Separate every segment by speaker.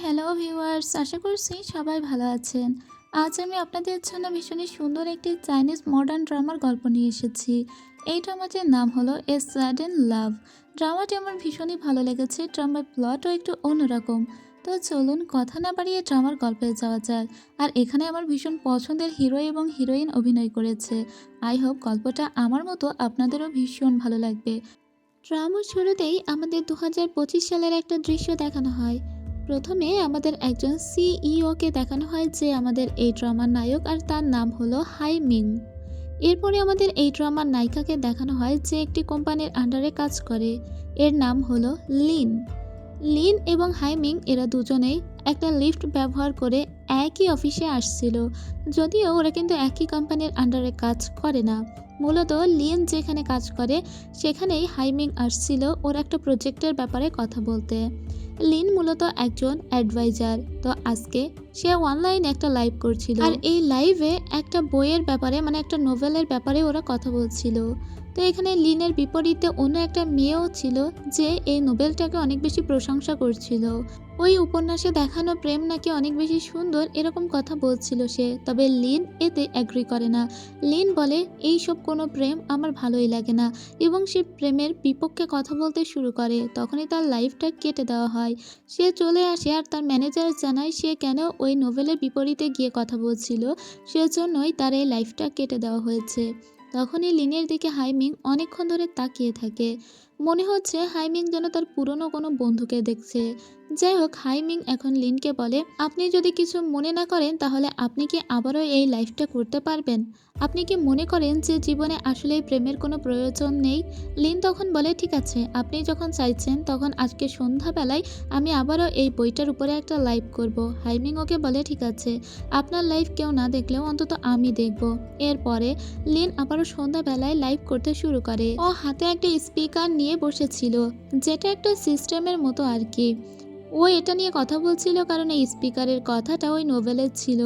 Speaker 1: Hello viewers, আশা করছি সবাই ভালো আছেন। আজ আমি আপনাদের জন্য ভীষণই সুন্দর একটি চাইনিজ মডার্ন ড্রামার গল্প নিয়ে এসেছি। এই ড্রামাটির নাম হলো এ সাডেন লাভ। ড্রামাটি আমার ভীষণই ভালো লেগেছে। ড্রামার প্লটও একটু অন্যরকম। তো চলুন কথা না বাড়িয়ে ড্রামার গল্পে যাওয়া যাক। আর এখানে আমার ভীষণ পছন্দের হিরো এবং হিরোইন অভিনয় করেছে। আই হোপ গল্পটা আমার মতো আপনাদেরও ভীষণ ভালো লাগবে। ড্রামার শুরুতেই আমাদের 2025 সালের একটা দৃশ্য দেখানো হয়। প্রথমে আমাদের একজন সিইওকে দেখানো হয় যে আমাদের এই ড্রামার নায়ক, আর তার নাম হলো হাই মিং। এরপরে আমাদের এই ড্রামার নায়িকাকে দেখানো হয় যে একটি কোম্পানির আন্ডারে কাজ করে। এর নাম হলো লিন। লিন এবং হাইমিং এরা দুজনেই একটা লিফট ব্যবহার করে একই অফিসে আসছিল, যদিও ওরা কিন্তু একই কোম্পানির আন্ডারে কাজ করে না। মূলত লিন যেখানে কাজ করে সেখানেই হাইমিং আসছিল ওর একটা প্রজেক্টের ব্যাপারে কথা বলতে। লিন মূলত একজন অ্যাডভাইজার। তো আজকে সে অনলাইন একটা লাইভ করছিল, আর এই লাইভে একটা বইয়ের ব্যাপারে মানে একটা নোভেলের ব্যাপারে ওরা কথা বলছিল। তো এখানে লিনের বিপরীতে অন্য একটা মেয়েও ছিল যে এই নোবেলটাকে অনেক বেশি প্রশংসা করছিল। ওই উপন্যাসে দেখানো প্রেম নাকি অনেক বেশি সুন্দর এরকম কথা বলছিল সে, তবে লিন এতে অ্যাগ্রি করে না। লিন বলে এই সব কোনো প্রেম আমার ভালোই লাগে না, এবং সে প্রেমের বিপক্ষে কথা বলতে শুরু করে। তখনই তার লাইফটা কেটে দেওয়া হয়। সে চলে আসে আর তার ম্যানেজার জানায় সে কেন ওই নোভেলের বিপরীতে গিয়ে কথা বলছিল, সেজন্যই তার এই লাইফটা কেটে দেওয়া হয়েছে। তখনই লিনের দিকে হাইমিং অনেকক্ষণ ধরে তাকিয়ে থাকে। মনে হচ্ছে হাইমিং যেন তার পুরনো কোনো বন্ধুকে দেখছে। যাই হোক, হাইমিং এখন লিনকে বলে, আপনি যদি কিছু মনে না করেন তাহলে আপনি কি আবারও এই লাইফটা করতে পারবেন? আপনি কি মনে করেন যে জীবনে আসলেই প্রেমের কোনো প্রয়োজন নেই? লিন তখন বলে, ঠিক আছে, আপনি যখন চাইছেন তখন আজকে সন্ধ্যাবেলায় আমি আবারও এই বইটার উপরে একটা লাইভ করব। হাইমিং ওকে বলে, ঠিক আছে, আপনার লাইভ কেউ না দেখলেও অন্তত আমি দেখব। এরপরে লিন আবারও সন্ধ্যাবেলায় লাইভ করতে শুরু করে। ও হাতে একটা স্পিকার নিয়ে বসেছিল, যেটা একটা সিস্টেমের মতো আর কি। ও এটা নিয়ে কথা বলছিল কারণ এই স্পিকারের কথাটা ওই নোভেলের ছিল।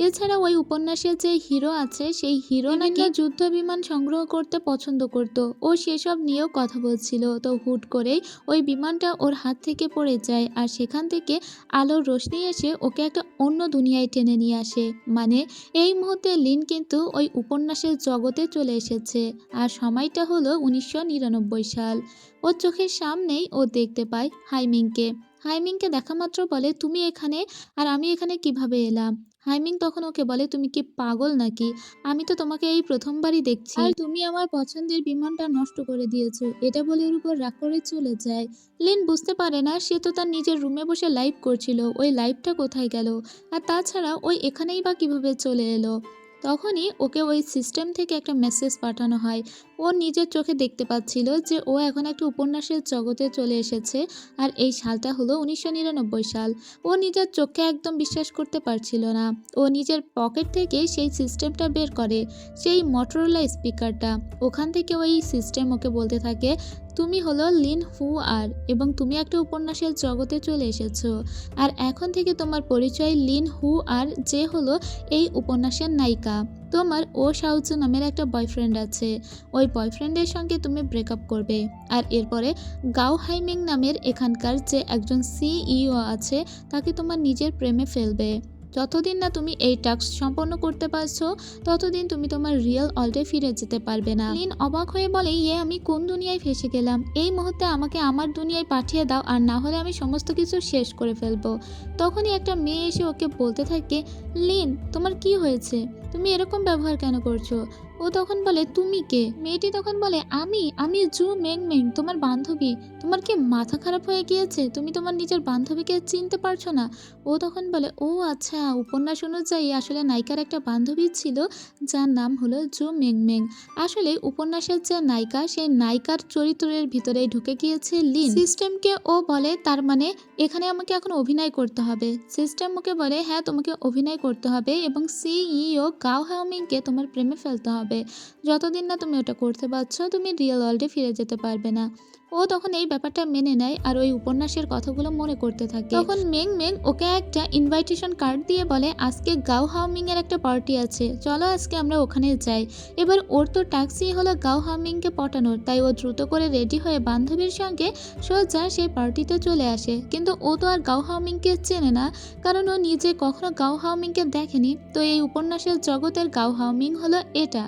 Speaker 1: এছাড়া ওই উপন্যাসের যে হিরো আছে সেই হিরো নাকি যুদ্ধ বিমান সংগ্রহ করতে পছন্দ করত। ও সেসব নিয়েও কথা বলছিল। তো হুট করেই ওই বিমানটা ওর হাত থেকে পড়ে যায়, আর সেখান থেকে আলোর রোশনি এসে ওকে একটা অন্য দুনিয়ায় টেনে নিয়ে আসে। মানে এই মুহূর্তে লিন কিন্তু ওই উপন্যাসের জগতে চলে এসেছে। আর সময়টা হলো 1999 সাল। ওর চোখের সামনেই ও দেখতে পায় হাইমিংকে। হাইমিংকে দেখা মাত্র বলে, তুমি এখানে, আর আমি এখানে কিভাবে এলাম? হাইমিং তখন ওকে বলে, তুমি কি পাগল নাকি? আমি তো তোমাকে এই প্রথমবারই দেখছি, আর তুমি আমার পছন্দের বিমানটা নষ্ট করে দিয়েছো। এটা বলে ওর উপর রাগ করে চলে যায়। লিন বুঝতে পারে না, সে তো তার নিজের রুমে বসে লাইভ করছিল, ওই লাইভটা কোথায় গেল? আর তাছাড়া ওই এখানেই বা কিভাবে চলে এলো? তখনই ওকে ওই সিস্টেম থেকে একটা মেসেজ পাঠানো হয়। ও নিজের চোখে দেখতে পাচ্ছিল যে ও এখন একটা উপন্যাসের জগতে চলে এসেছে। আর এই সালটা হলো 1999 সাল। ও নিজের চোখে একদম বিশ্বাস করতে পারছিল না। ও নিজের পকেট থেকে সেই সিস্টেমটা বের করে, সেই মটোরোলা স্পিকারটা। ওখান থেকে ওই সিস্টেম ওকে বলতে থাকে, তুমি হলো লিন হু আর, এবং তুমি একটা উপন্যাসের জগতে চলে এসেছো। আর এখন থেকে তোমার পরিচয় লিন হু আর, যে হলো এই উপন্যাসের নায়িকা। তোমার ও শাওজু নামের একটা বয়ফ্রেন্ড আছে। ওই বয়ফ্রেন্ডের সঙ্গে তুমি ব্রেকআপ করবে। আর এরপরে গাও হাইমিং নামের এখানকার যে একজন সিইও আছে তাকে তোমার নিজের প্রেমে ফেলবে। যতদিন না তুমি এই টাস্ক সম্পন্ন করতে পারছো ততদিন তুমি তোমার রিয়েল ওয়ার্ল্ডে ফিরে যেতে পারবে না। লিন অবাক হয়ে বলে, ইয়ে আমি কোন দুনিয়ায় ফেসে গেলাম? এই মুহূর্তে আমাকে আমার দুনিয়ায় পাঠিয়ে দাও, আর না হলে আমি সমস্ত কিছু শেষ করে ফেলবো। তখনই একটা মেয়ে এসে ওকে বলতে থাকে, লিন তোমার কি হয়েছে? তুমি এরকম ব্যবহার কেন করছো? ও তখন বলে, তুমি কে? মেয়েটি তখন বলে, আমি আমি জু মেং, তোমার বান্ধবী। তোমার কি মাথা খারাপ হয়ে গিয়েছে? তুমি তোমার নিজের বান্ধবীকে চিনতে পারছো না? ও তখন বলে, ও আচ্ছা, উপন্যাস অনুযায়ী আসলে নায়িকার একটা বান্ধবী ছিল যার নাম হলো জু মেং। আসলে উপন্যাসের যে নায়িকা, সেই নায়িকার চরিত্রের ভিতরে ঢুকে গিয়েছে লিন। সিস্টেমকে ও বলে, তার মানে এখানে আমাকে এখন অভিনয় করতে হবে। সিস্টেম ওকে বলে, হ্যাঁ তোমাকে অভিনয় করতে হবে, এবং সিইও গাও হাওমিংকে তোমার প্রেমে ফেলতে হবে। যতদিন না তুমি ওটা করতে পারছো তুমি রিয়েল ওয়ার্ল্ডে ফিরে যেতে পারবে না। ও তখন এই ব্যাপারটা মেনে নেয় আর ওই উপন্যাসের কথাগুলো মনে করতে থাকে। তখন মেং মেং ওকে একটা ইনভাইটেশন কার্ড দিয়ে বলে আজকে গাও হাওমিং এর একটা পার্টি আছে, চলো আজকে আমরা ওখানে যাই। এবার ওর তো ট্যাক্সি হলো গাও হাওমিংকে পটানোর, তাই ও দ্রুত করে রেডি হয়ে বান্ধবীর সঙ্গে সোজা সেই পার্টিতে চলে আসে। কিন্তু ও তো আর গাও হাওমিংকে চেনে না, কারণ ও নিজে কখনো গাও হাওমিংকে দেখেনি। তো এই উপন্যাসের জগতের গাও হাওমিং হলো এটা,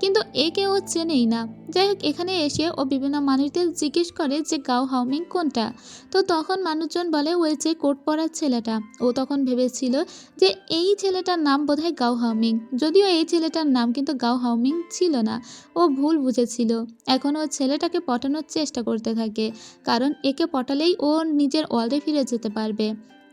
Speaker 1: কিন্তু একে ও চেনেই না। যাই হোক, এখানে এসে ও বিভিন্ন মানুষদের জিজ্ঞেস করে যে গাও হাওমিং কোনটা। তো তখন মানুষজন বলে ওই যে কোট পরার ছেলেটা। ও তখন ভেবেছিল যে এই ছেলেটার নাম বোধহয় গাও হাওমিং, যদিও এই ছেলেটার নাম কিন্তু গাও হাওমিং ছিল না। ও ভুল বুঝেছিল। এখন ও ছেলেটাকে পটানোর চেষ্টা করতে থাকে, কারণ একে পটালেই ও নিজের ওয়ার্ল্ডে ফিরে যেতে পারবে।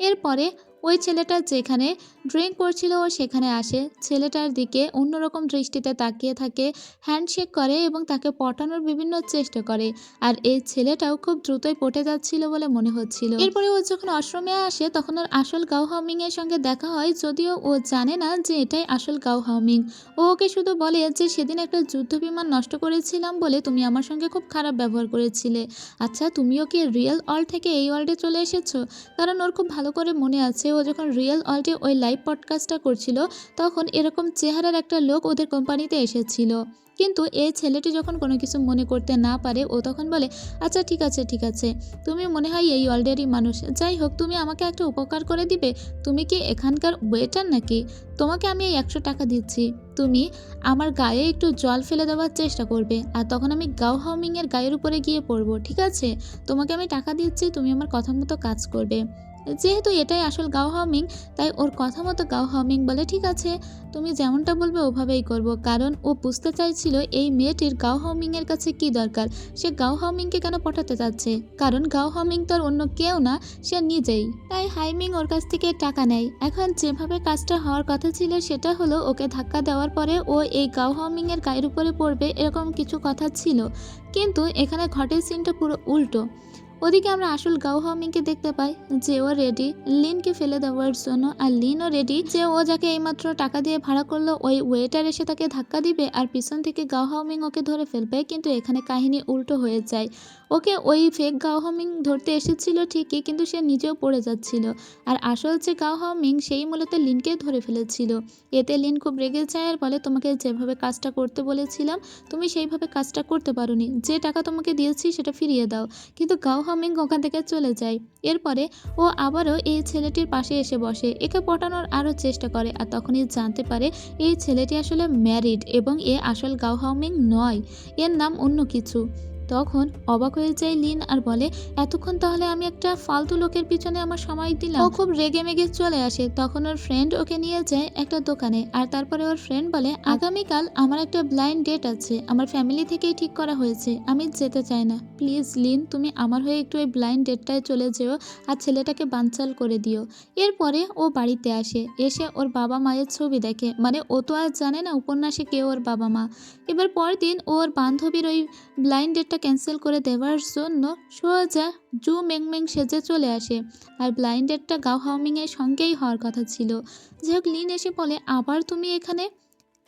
Speaker 1: এরপরে ওই ছেলেটা যেখানে ড্রিঙ্ক করছিল ও সেখানে আসে, ছেলেটার দিকে অন্যরকম দৃষ্টিতে তাকিয়ে থাকে, হ্যান্ডশেক করে এবং তাকে পটানোর বিভিন্ন চেষ্টা করে। আর এই ছেলেটাও খুব দ্রুতই পটে যাচ্ছিল বলে মনে হচ্ছিল। এরপরে ও যখন আশ্রমে আসে তখন ওর আসল গাও হাওমিং এর সঙ্গে দেখা হয়, যদিও ও জানে না যে এটাই আসল গাও হাওমিং। ও ওকে শুধু বলে যে সেদিন একটা যুদ্ধ বিমান নষ্ট করেছিলাম বলে তুমি আমার সঙ্গে খুব খারাপ ব্যবহার করেছিলে। আচ্ছা, তুমিও কি রিয়েল ওয়ার্ল্ড থেকে এই ওয়ার্ল্ডে চলে এসেছো? কারণ ওর খুব ভালো করে মনে আছে ও যখন রিয়েল ওয়ার্ল্ডে ওই লাইভ পডকাস্টটা করছিল তখন এরকম চেহারার একটা লোক ওদের কোম্পানিতে এসেছিল। কিন্তু এই ছেলেটি যখন কোনো কিছু মনে করতে না পারে ও তখন বলে আচ্ছা ঠিক আছে ঠিক আছে, তুমি মনে হয় এই ওয়ার্ল্ডেরই মানুষ। যাই হোক, তুমি আমাকে একটা উপকার করে দিবে। তুমি কি এখানকার ওয়েটার নাকি? তোমাকে আমি এই 100 টাকা দিচ্ছি, তুমি আমার গায়ে একটু জল ফেলে দেওয়ার চেষ্টা করবে, আর তখন আমি গাও হাওমিং এর গায়ের উপরে গিয়ে পড়বো, ঠিক আছে? তোমাকে আমি টাকা দিচ্ছি, তুমি আমার কথা মতো কাজ করবে। যেহেতু এটাই আসল গাও হাওমিং, তাই ওর কথা মতো গাও হাওমিং বলে ঠিক আছে, তুমি যেমনটা বলবে ওভাবেই করব। কারণ ও বুঝতে চাইছিল এই মেয়েটির গাও হাওমিং এর কাছে কি দরকার, সে গাও হাওমিংকে কেন পটাতে চাচ্ছে। কারণ গাও হাওমিং তো আর অন্য কেউ না, সে নিজেই। তাই হাইমিং ওর কাছ থেকে টাকা নেয়। এখন যেভাবে কাজটা হওয়ার কথা ছিল সেটা হলো ওকে ধাক্কা দেওয়ার পরে ও এই গাও হাওমিং এর গায়ের উপরে পড়বে, এরকম কিছু কথা ছিল। কিন্তু এখানে ঘটের সিনটা পুরো উল্টো। ওদিকে আমরা আসল গাও হাওমিংকে দেখতে পাই যে ও রেডি লিনকে ফেলে দেওয়ার জন্য, আর লিনও রেডি যে ও যাকে এইমাত্র টাকা দিয়ে ভাড়া করলো ওই ওয়েটার এসে তাকে ধাক্কা দিবে আর পিছন থেকে গাও হাওমিং ওকে ধরে ফেলবে। কিন্তু এখানে কাহিনী উল্টো হয়ে যায়। ওকে ওই ফেক গাও হাওমিং ধরতে এসেছিল ঠিকই, কিন্তু সে নিজেও পড়ে যাচ্ছিল। আর আসল যে গাও হাওমিং সেই মূলত লিনকে ধরে ফেলেছিল। এতে লিন খুব রেগে যায় আর বলে তোমাকে যেভাবে কাজটা করতে বলেছিলাম তুমি সেইভাবে কাজটা করতে পারোনি, যে টাকা তোমাকে দিয়েছি সেটা ফিরিয়ে দাও। কিন্তু গাও হাওমিং ওখান থেকে চলে যায়। এরপরে ও আবারও এই ছেলেটির পাশে এসে বসে, একে পটানোর আরও চেষ্টা করে। আর তখনই জানতে পারে এই ছেলেটি আসলে ম্যারিড এবং এ আসল গাও হাওমিং নয়, এর নাম অন্য কিছু। তখন অবাক হয়ে যায় লিন আর বলে এতক্ষণ তাহলে আমি একটা ফালতু লোকের পিছনে আমার সময় দিলাম। ও খুব রেগে মেগে চলে আসে। তখন ওর ফ্রেন্ড ওকে নিয়ে যায় একটা দোকানে, আর তারপরে ওর ফ্রেন্ড বলে আগামীকাল আমার একটা ব্লাইন্ড ডেট আছে, আমার ফ্যামিলি থেকেই ঠিক করা হয়েছে, আমি যেতে চাই না। প্লিজ লিন, তুমি আমার হয়ে একটু ওই ব্লাইন্ড ডেটটায় চলে যেও আর ছেলেটাকে বানচাল করে দিও। এরপরে ও বাড়িতে আসে, এসে ওর বাবা মায়ের ছবি দেখে, মানে ও তো আর জানে না উপন্যাসে কে ওর বাবা মা। এবার পরদিন ওর বান্ধবীর ওই ব্লাইন্ড ডেটটা ক্যান্সেল করে দেওয়ার জন্য সোজা জু মেংমেং সেজে চলে আসে। আর ব্লাইন্ড ডেটটা গাও হাওমিং এর সঙ্গেই হওয়ার কথা ছিল। যাই হোক, লিন এসে বলে আবার তুমি এখানে?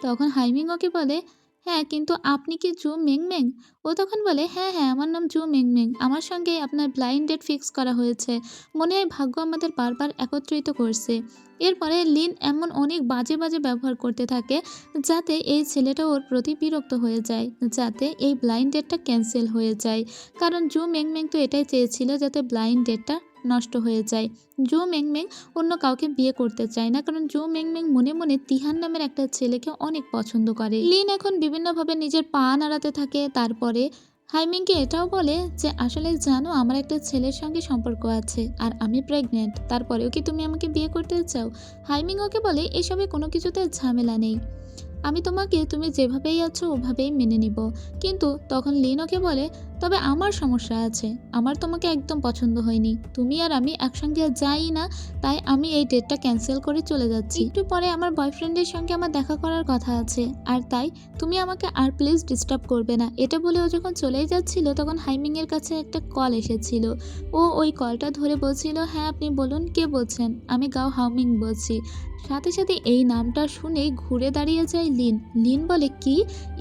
Speaker 1: তখন হাইমিং ওকে বলে হ্যাঁ, কিন্তু আপনি কি জু মেংমেং? ও তখন বলে হ্যাঁ হ্যাঁ, আমার নাম জু মেংমেং, আমার সঙ্গে আপনার ব্লাইন্ড ডেট ফিক্স করা হয়েছে, মনে হয় ভাগ্য আমাদের বারবার একত্রিত করছে। এরপরে লিন এমন অনেক বাজে বাজে ব্যবহার করতে থাকে যাতে এই ছেলেটা ওর প্রতি বিরক্ত হয়ে যায়, যাতে এই ব্লাইন্ড ডেটটা ক্যান্সেল হয়ে যায়। কারণ জু মেংমেং তো এটাই চেয়েছিল যাতে ব্লাইন্ড ডেটটা নষ্ট হয়ে যায়। জু মেংমেং অন্য কাউকে বিয়ে করতে চায় না, কারণ জু মেংমেং মনে মনে তিহান নামের একটা ছেলেকে অনেক পছন্দ করে। লিন এখন বিভিন্নভাবে নিজের পা নাড়াতে থাকে। তারপরে হাইমিংকে এটাও বলে যে আসলে জানো আমার একটা ছেলের সঙ্গে সম্পর্ক আছে আর আমি প্রেগনেন্ট, তারপরেও কি তুমি আমাকে বিয়ে করতে চাও? হাইমিং ওকে বলে এসবে কোনো কিছুতে ঝামেলা নেই, আমি তোমাকে তুমি যেভাবেই আছো ওভাবেই মেনে নিব। কিন্তু তখন লিন ওকে বলে তবে আমার সমস্যা আছে, আমার তোমাকে একদম পছন্দ হয়নি, তুমি আর আমি একসঙ্গে যাই না, তাই আমি এই ডেটটা ক্যান্সেল করে চলে যাচ্ছি। একটু পরে আমার বয়ফ্রেন্ডের সঙ্গে আমার দেখা করার কথা আছে, আর তাই তুমি আমাকে আর প্লিজ ডিস্টার্ব করবে না। এটা বলে ও যখন চলেই যাচ্ছিল তখন হাইমিং এর কাছে একটা কল এসেছিল। ও ওই কলটা ধরে বলছিল হ্যাঁ আপনি বলুন, কে বলছেন? আমি গাও হাওমিং বলছি। সাথে সাথে এই নামটা শুনেই ঘুরে দাঁড়িয়ে যায় লিন। লিন বলে কি,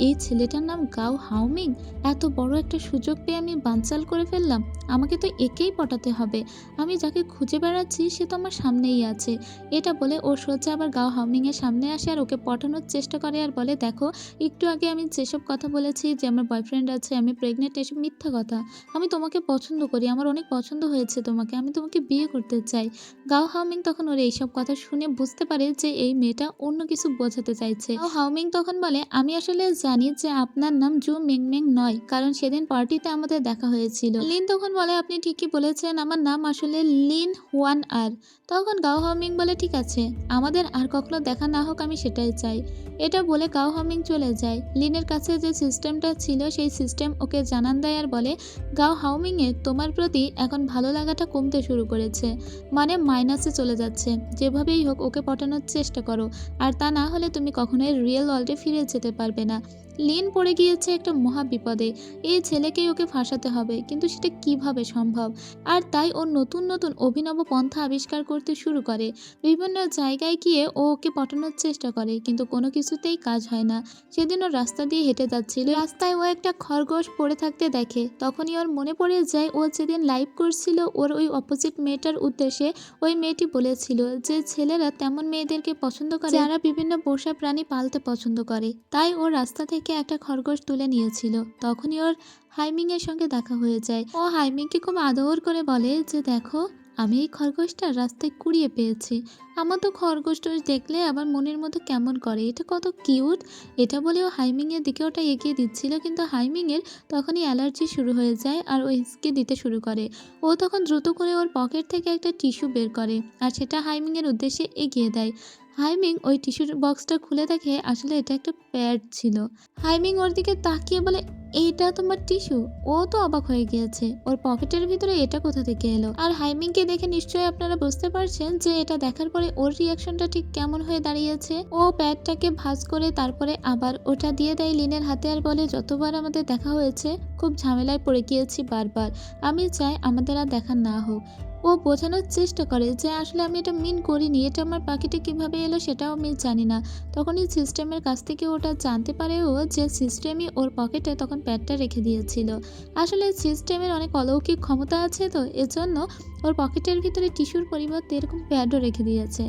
Speaker 1: এই ছেলেটার নাম গাও হাওমিং? এত বড় একটা সুযোগ সুযোগ পেয়ে আমি বানচাল করে ফেললাম। আমাকে তো একেই পটাতে হবে। আমি যাকে খুঁজে বেড়াচ্ছি সে তো আমার সামনেই আছে। এটা বলে ও সোজা আবার গাও হামিংয়ের সামনে আসে আর ওকে পটানোর চেষ্টা করে আর বলে, দেখো একটু আগে আমি যেসব কথা বলেছি যে আমার বয়ফ্রেন্ড আছে, আমি প্রেগনেন্ট, এসব মিথ্যা কথা। আমি তোমাকে পছন্দ করি, আমার অনেক পছন্দ হয়েছে তোমাকে, আমি তোমাকে বিয়ে করতে চাই। গাও হাওমিং তখন ওর এইসব কথা শুনে বুঝতে পারে যে এই মেয়েটা অন্য কিছু বোঝাতে চাইছে। গাও হাওমিং তখন বলে, আমি আসলে জানি যে আপনার নাম জু মিংমিং নয়, কারণ সেদিন পার্টিতে আমাদের দেখা হয়েছিল। লিন তখন বলে, আপনি ঠিকই বলেছেন, আমার নাম আসলে লিন হুয়ান আর। তখন গাও হাওমিং বলে, ঠিক আছে, আমাদের আর কখনো দেখা না হোক, আমি সেটাই চাই। এটা বলে গাও হাওমিং চলে যায়। লিনের কাছে যে সিস্টেমটা ছিল সেই সিস্টেম ওকে জানান দেয় আর বলে, গাও হাওমিংয়ের তোমার প্রতি এখন ভালো লাগাটা কমতে শুরু করেছে, মানে মাইনাসে চলে যাচ্ছে। যেভাবেই হোক ওকে পটানোর চেষ্টা করো, আর তা না হলে তুমি কখনোই রিয়েল ওয়ার্ল্ডে ফিরে যেতে পারবে না। লিন পড়ে গিয়েছে একটা মহা বিপদে। এই ছেলেকেই ওকে ফাঁসাতে হবে, কিন্তু সেটা কিভাবে সম্ভব? আর তাই ও নতুন নতুন অভিনব পন্থা আবিষ্কার করতে শুরু করে। বিভিন্ন জায়গায় গিয়ে ও ওকে পটানোর চেষ্টা করে, কিন্তু কোনো কিছুতেই কাজ হয় না। সেদিন ও রাস্তা দিয়ে হেঁটে যাচ্ছিল, রাস্তায় ও একটা খরগোশ পড়ে থাকতে দেখে। তখনই ওর মনে পড়ে যায় ও যেদিন লাইভ করছিল ওর ওই অপোজিট মেয়েটার উদ্দেশ্যে, ওই মেয়েটি বলেছিল যে ছেলেরা তেমন মেয়েদেরকে পছন্দ করে যারা বিভিন্ন পোষা প্রাণী পালতে পছন্দ করে। তাই ও রাস্তা থেকে একটা খরগোশ তুলে নিয়েছিল। তখনই ওর হাইমিং এর সঙ্গে দেখা হয়ে যায়। ও হাইমিংকে খুব আদর করে বলে যে, দেখো আমি এই খরগোশটা রাস্তায় কুড়িয়ে পেয়েছি। আমার তো খরগোশটা দেখলে আবার মনের মধ্যে কেমন করে, এটা কত কিউট। এটা বলে ও হাইমিং এর দিকে ওটা এগিয়ে দিচ্ছিল, কিন্তু হাইমিং এর তখনই অ্যালার্জি শুরু হয়ে যায় আর ও হিসকে দিতে শুরু করে। ও তখন দ্রুত করে ওর পকেট থেকে একটা টিস্যু বের করে আর সেটা হাইমিং এর উদ্দেশ্যে এগিয়ে দেয়। হাইমিং ওই টিস্যুর বক্সটা খুলে দেখে আসলে এটা একটা প্যাড ছিল। হাইমিং ওর দিকে তাকিয়ে বলে, এইটা তোমার টিস্যু? ও তো অবাক হয়ে গিয়েছে, ওর পকেটের ভিতরে এটা কোথা থেকে এলো। আর হাইমিংকে দেখে নিশ্চয়ই আপনারা বুঝতে পারছেন যে এটা দেখার পরে ওর রিয়াকশনটা ঠিক কেমন হয়ে দাঁড়িয়েছে। ও প্যাডটাকে ভাঁজ করে তারপরে আবার ওটা দিয়ে দেয় লিনের হাতে আর বলে, যতবার আমাদের দেখা হয়েছে খুব ঝামেলায় পড়ে গিয়েছি বারবার, আমি চাই আমাদের আর দেখা না হোক। ও বোঝানোর চেষ্টা করে যে আসলে আমি এটা মিন করিনি, এটা আমার পাখিটা কিভাবে এলো সেটাও আমি জানি না। তখনই সিস্টেমের কাছ থেকে ওটা জানতে পারে ও যে সিস্টেমই ওর পকেটে তখন প্যাডটা রেখে দিয়েছিল। আসলে সিস্টেমের অনেক অলৌকিক ক্ষমতা আছে, তো এজন্য ওর পকেটের ভিতরে টিস্যুর পরিবর্তে এরকম প্যাডও রেখে দিয়েছে।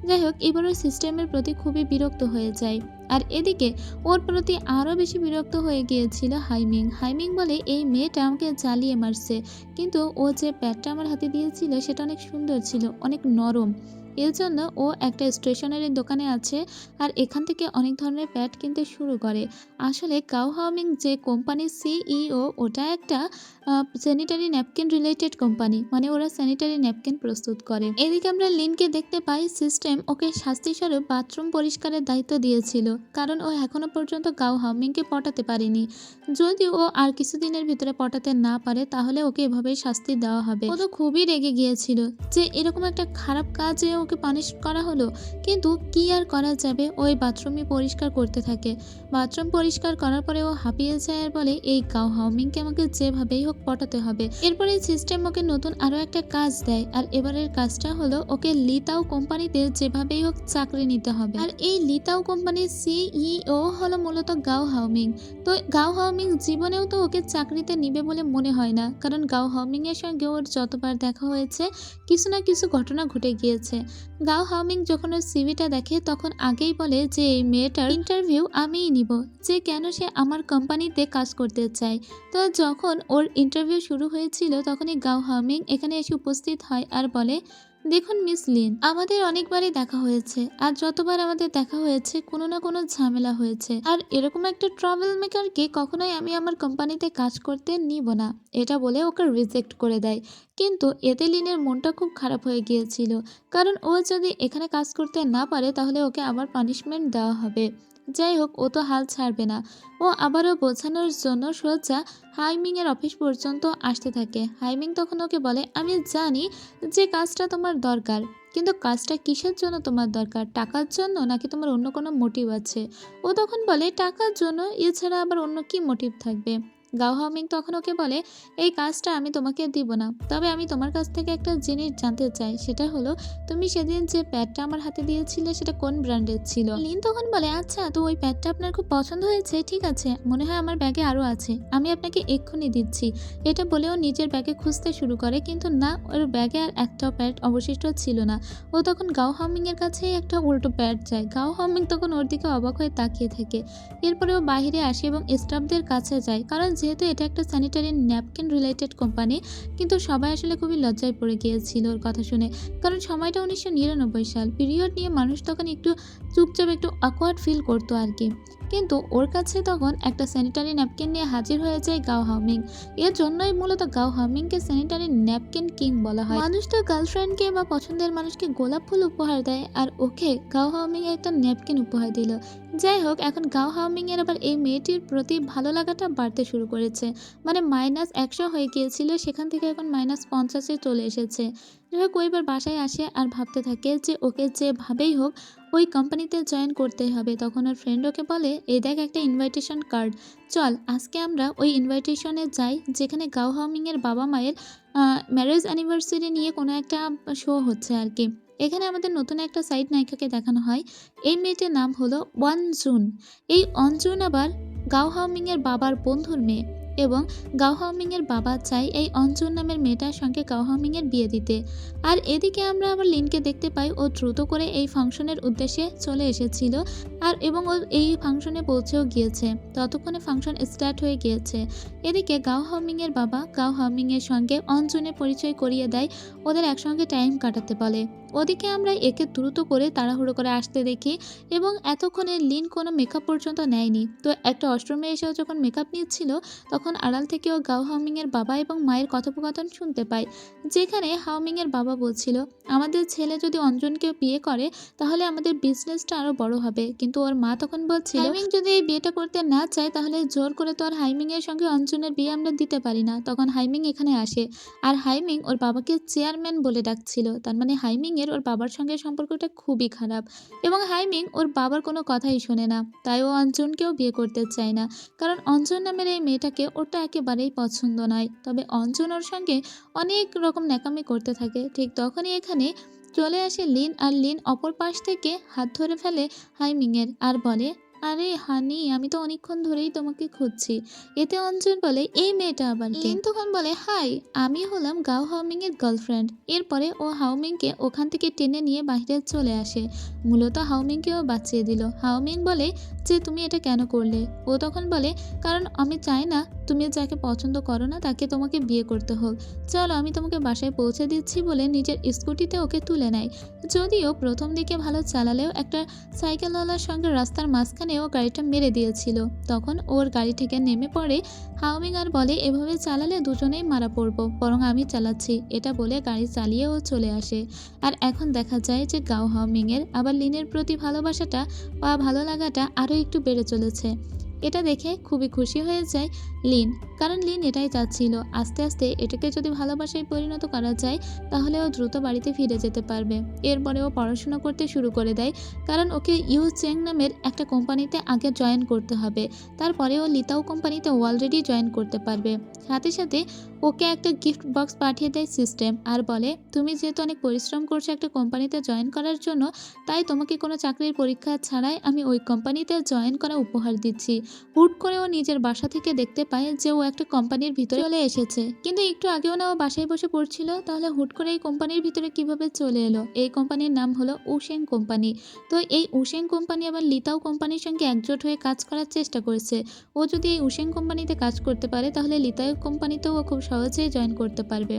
Speaker 1: যাই হোক, এবার ওই সিস্টেমের প্রতি খুবই বিরক্ত হয়ে যায়। আর এদিকে ওর প্রতি আরও বেশি বিরক্ত হয়ে গিয়েছিল হাইমিং। হাইমিং বলে, এই মেয়েটা আমাকে জ্বালিয়ে মারছে, কিন্তু ও যে প্যাডটা আমার হাতে দিয়েছিল সেটা অনেক সুন্দর ছিল, অনেক নরম। এর জন্য ও একটা স্টেশনারি দোকানে আছে আর এখান থেকে অনেক ধরনের প্যাড কিনতে শুরু করে। আসলে কাউ হাওমিং যে কোম্পানির সিইও, ওটা একটা স্যানিটারি ন্যাপকিন রিলেটেড কোম্পানি, মানে ওরা স্যানিটারি ন্যাপকিন প্রস্তুত করে। এদিকে আমরা লিনকে দেখতে পাই, সিস্টেম ওকে শাস্তিস্বরূপ বাথরুম পরিষ্কারের দায়িত্ব দিয়েছিল, কারণ ও এখনো পর্যন্ত কাউ হাওমিংকে পটাতে পারেনি। যদি ও আর কিছুদিনের ভিতরে পটাতে না পারে তাহলে ওকে এভাবেই শাস্তি দেওয়া হবে। ও তো খুবই রেগে গিয়েছিল যে এরকম একটা খারাপ কাজে ওকে পানিশ করা হলো, কিন্তু কি আর করা যাবে, ওই বাথরুমই পরিষ্কার করতে থাকে। বাথরুম পরিষ্কার করার পরে ও হাঁপিয়ে যায় আর বলে, এই কাউ হাওমিংকে আমাকে যেভাবেই হোক পটাতে হবে। এরপরে সিস্টেম ওকে নতুন আরো একটা কাজ দেয়, আর এবারের কাজটা হলো ওকে লিতাও কোম্পানিতে যেভাবেই হোক চাকরি নিতে হবে। আর এই লিতাও কোম্পানির সিইও হলো মূলত গাও হাওমিং। তো গাও হাওমিং জীবনেও তো ওকে চাকরিতে নিবে বলে মনে হয় না, কারণ গাও হাওমিং এর সঙ্গে ওর যতবার দেখা হয়েছে কিছু না কিছু ঘটনা ঘটে গিয়েছে। গাও হাওমিং যখন ওর সিভিটা দেখে তখন আগেই বলে যে এই মেয়েটার ইন্টারভিউ আমিই নিব, যে কেন সে আমার কোম্পানিতে কাজ করতে চায়। তো যখন ওর ইন্টারভিউ শুরু হয়েছিল তখনই গাও হাওমিং এখানে এসে উপস্থিত হয় আর বলে, দেখুন মিস লিন, আমাদের অনেকবারই দেখা হয়েছে, আর যতবার আমাদের দেখা হয়েছে কোনো না কোনো ঝামেলা হয়েছে, আর এরকম একটা ট্রাভেল মেকারকে কখনোই আমি আমার কোম্পানিতে কাজ করতে নিব না। এটা বলে ওকে রিজেক্ট করে দেয়। কিন্তু এতে লিনের মনটা খুব খারাপ হয়ে গিয়েছিল, কারণ ও যদি এখানে কাজ করতে না পারে তাহলে ওকে আবার পানিশমেন্ট দেওয়া হবে। যাই হোক, ও তো হাল ছাড়বে না। ও আবারও বোঝানোর জন্য সোজা হাইমিং এর অফিস পর্যন্ত আসতে থাকে। হাইমিং তখন ওকে বলে, আমি জানি যে কাজটা তোমার দরকার, কিন্তু কাজটা কিসের জন্য তোমার দরকার, টাকার জন্য নাকি তোমার অন্য কোনো মোটিভ আছে? ও তখন বলে, টাকার জন্য, এছাড়া আবার অন্য কি মোটিভ থাকবে। গাও হাওমিং তখন ওকে বলে, এই কাজটা আমি তোমাকে দিব না, তবে আমি তোমার কাছ থেকে একটা জিনিস জানতে চাই, সেটা হলো তুমি সেদিন যে প্যাডটা আমার হাতে দিয়েছিলে সেটা কোন ব্র্যান্ডের ছিল। লিন তখন বলে, আচ্ছা তো ওই প্যাডটা আপনার খুব পছন্দ হয়েছে, ঠিক আছে, মনে হয় আমার ব্যাগে আরও আছে, আমি আপনাকে এক্ষুনি দিচ্ছি। এটা বলেও নিজের ব্যাগে খুঁজতে শুরু করে, কিন্তু না, ওর ব্যাগে আর একটাও প্যাড অবশিষ্ট ছিল না। ও তখন গাও হাওমিং এর কাছেই একটা উল্টো প্যাড চায়। গাও হাওমিং তখন ওর দিকে অবাক হয়ে তাকিয়ে থাকে। এরপরে ও বাইরে আসে এবং স্টাফদের কাছে যায়, কারণ যেহেতু এটা একটা স্যানিটারি ন্যাপকিন রিলেটেড কোম্পানি। কিন্তু সবাই আসলে খুবই লজ্জায় পড়ে গিয়েছিল ওর কথা শুনে, কারণ সময়টা 1999 সাল, পিরিয়ড নিয়ে মানুষ তখন একটু চুপচাপ, একটু অকওয়ার্ড ফিল করতো আর কি। কিন্তু ওর কাছে তখন একটা স্যানিটারি ন্যাপকিন নিয়ে হাজির হয়ে যায় গাও হাওমিং। এর জন্যই মূলত গাও হাওমিংকে স্যানিটারি ন্যাপকিন কিং বলা হয়। মানুষ তো গার্লফ্রেন্ডকে বা পছন্দের মানুষকে গোলাপ ফুল উপহার দেয়, আর ওকে গাও হাওমিং একটা ন্যাপকিন উপহার দিল। যাই হোক, এখন গাও হাওমিং এর আবার এই মেয়েটির প্রতি ভালো লাগাটা বাড়তে শুরু করেছে। মানে -100 হয়ে গিয়েছিল, সেখান থেকে এখন -50-এ চলে এসেছে। যাই হোক, ও এবার বাসায় আসে আর ভাবতে থাকে যে ওকে যেভাবেই হোক ওই কোম্পানিতে জয়েন করতেই হবে। তখন ওর ফ্রেন্ড ওকে বলে, এই দেখ একটা ইনভাইটেশন কার্ড, চল আজকে আমরা ওই ইনভাইটেশনে যাই, যেখানে গাও হাওমিং এর বাবা মায়ের ম্যারেজ অ্যানিভার্সারি নিয়ে কোনো একটা শো হচ্ছে আর কি। এখানে আমাদের নতুন একটা সাইড নায়িকাকে দেখানো হয়। এই মেয়েটির নাম হলো ওয়ানজুন। এই অঞ্জুন আবার গাও হাওমিং এর বাবার বন্ধুর মেয়ে, এবং গাও হাওমিং এর বাবা চায় এই অঞ্জুন নামের মেয়েটার সঙ্গে গাও হাওমিং এর বিয়ে দিতে। আর এদিকে আমরা আবার লিনকে দেখতে পাই, ও দ্রুত করে এই ফাংশনের উদ্দেশ্যে চলে এসেছিল, আর এবং ও এই ফাংশনে পৌঁছেও গিয়েছে। ততক্ষণে ফাংশন স্টার্ট হয়ে গিয়েছে। এদিকে গাও হাওমিং এর বাবা গাও হাওমিং এর সঙ্গে অঞ্জুনের পরিচয় করিয়ে দেয়, ওদের একসঙ্গে টাইম কাটাতে বলে। ওদিকে আমরা একে দ্রুত করে তাড়াহুড়ো করে আসতে দেখি, এবং এতক্ষণে লিন কোনো মেকআপ পর্যন্ত নেয়নি। তো একটা অষ্টমে এসেও যখন মেকআপ নিচ্ছিল, তখন আড়াল থেকেও গাও হাওমিং এর বাবা এবং মায়ের কথোপকথন শুনতে পায়, যেখানে হাওমিং এর বাবা বলছিল, আমাদের ছেলে যদি অঞ্জনকে বিয়ে করে তাহলে আমাদের বিজনেসটা আরো বড় হবে। কিন্তু ওর মা তখন বলছিল, হাইমিং যদি এই বিয়েটা করতে না চায় তাহলে জোর করে তো আর হাইমিং এর সঙ্গে অঞ্জনের বিয়ে আমরা দিতে পারি না। তখন হাইমিং এখানে আসে, আর হাইমিং ওর বাবাকে চেয়ারম্যান বলে ডাকছিল, তার মানে হাইমিং এর ওর বাবার সঙ্গে সম্পর্কটা খুবই খারাপ, এবং হাইমিং ওর বাবার কোনো কথাই শোনে না। তাই ও অঞ্জনকেও বিয়ে করতে চায় না, কারণ অঞ্জন নামের এই মেয়েটাকে ওর তো একেবারেই পছন্দ নয়। তবে অঞ্জন ওর সঙ্গে অনেক রকম ন্যাকামি করতে থাকে। ঠিক তখনই এখানে চলে আসে লিন, আর লিন অপর পাশ থেকে হাত ধরে ফেলে হাইমিং এর আর বলে, আরে হানি, আমি তো অনেকক্ষণ ধরেই তোমাকে খুঁজছি। এতে অঞ্জন বলে, এই মেয়েটা আবার কে? লিন তখন বলে, হাই, আমি হলাম গাও হাওমিং এর গার্লফ্রেন্ড। এরপরে ও হাওমিংকে ওখান থেকে টেনে নিয়ে বাইরে চলে আসে, মূলত হাওমিংকেও বাঁচিয়ে দিল। হাওমিং বলে যে, তুমি এটা কেন করলে? ও তখন বলে, কারণ আমি চাই না তুমি যাকে পছন্দ করো না তাকে তোমাকে বিয়ে করতে হোক। চলো আমি তোমাকে বাসায় পৌঁছে দিচ্ছি বলে নিজের স্কুটিতে ওকে তুলে নেয়। যদিও প্রথম দিকে ভালো চালালেও একটা সাইকেলওয়ালার সঙ্গে রাস্তার মাঝখানে ও গাড়িটা মেরে দিয়েছিল। তখন ওর গাড়ি থেকে নেমে পড়ে হাওমিং আর বলে, এভাবে চালালে দুজনেই মারা পড়বো, বরং আমি চালাচ্ছি। এটা বলে গাড়ি চালিয়ে ও চলে আসে। আর এখন দেখা যায় যে গাও হাওমিং এর আবার লিনের প্রতি ভালোবাসাটা বা ভালো লাগাটা আরও একটু বেড়ে চলেছে। এটা দেখে খুবই খুশি হয়ে যায় লিন, কারণ লিন এটাই চাচ্ছিল। আস্তে আস্তে এটাকে যদি ভালোবাসায় পরিণত করা যায় তাহলে ও দ্রুত বাড়িতে ফিরে যেতে পারবে। এরপরে ও পড়াশোনা করতে শুরু করে দেয়, কারণ ওকে ইউ চেং নামের একটা কোম্পানিতে আগে জয়েন করতে হবে, তারপরে ও লিতাও কোম্পানিতে অলরেডি জয়েন করতে পারবে। সাথে সাথে ওকে একটা গিফট বক্স পাঠিয়ে দেয় সিস্টেম, আর বলে, তুমি যেহেতু অনেক পরিশ্রম করছো একটা কোম্পানিতে জয়েন করার জন্য, তাই তোমাকে কোনো চাকরির পরীক্ষা ছাড়াই আমি ওই কোম্পানিতে জয়েন করা উপহার দিচ্ছি। হুট করে ও নিজের বাসা থেকে দেখতে পায় যে ও একটা কোম্পানির ভিতরে চলে এসেছে, কিন্তু একটু আগেও না ও বাসায় বসে পড়ছিল, তাহলে হুট করে এই কোম্পানির ভিতরে কিভাবে চলে এলো? এই কোম্পানির নাম হলো উশেং কোম্পানি। তো এই উশেং কোম্পানি আবার লিতাও কোম্পানির সঙ্গে একজোট হয়ে কাজ করার চেষ্টা করছে। ও যদি এই উশেং কোম্পানিতে কাজ করতে পারে তাহলে লিতাও কোম্পানিতেও ও খুব সহজেই জয়েন করতে পারবে।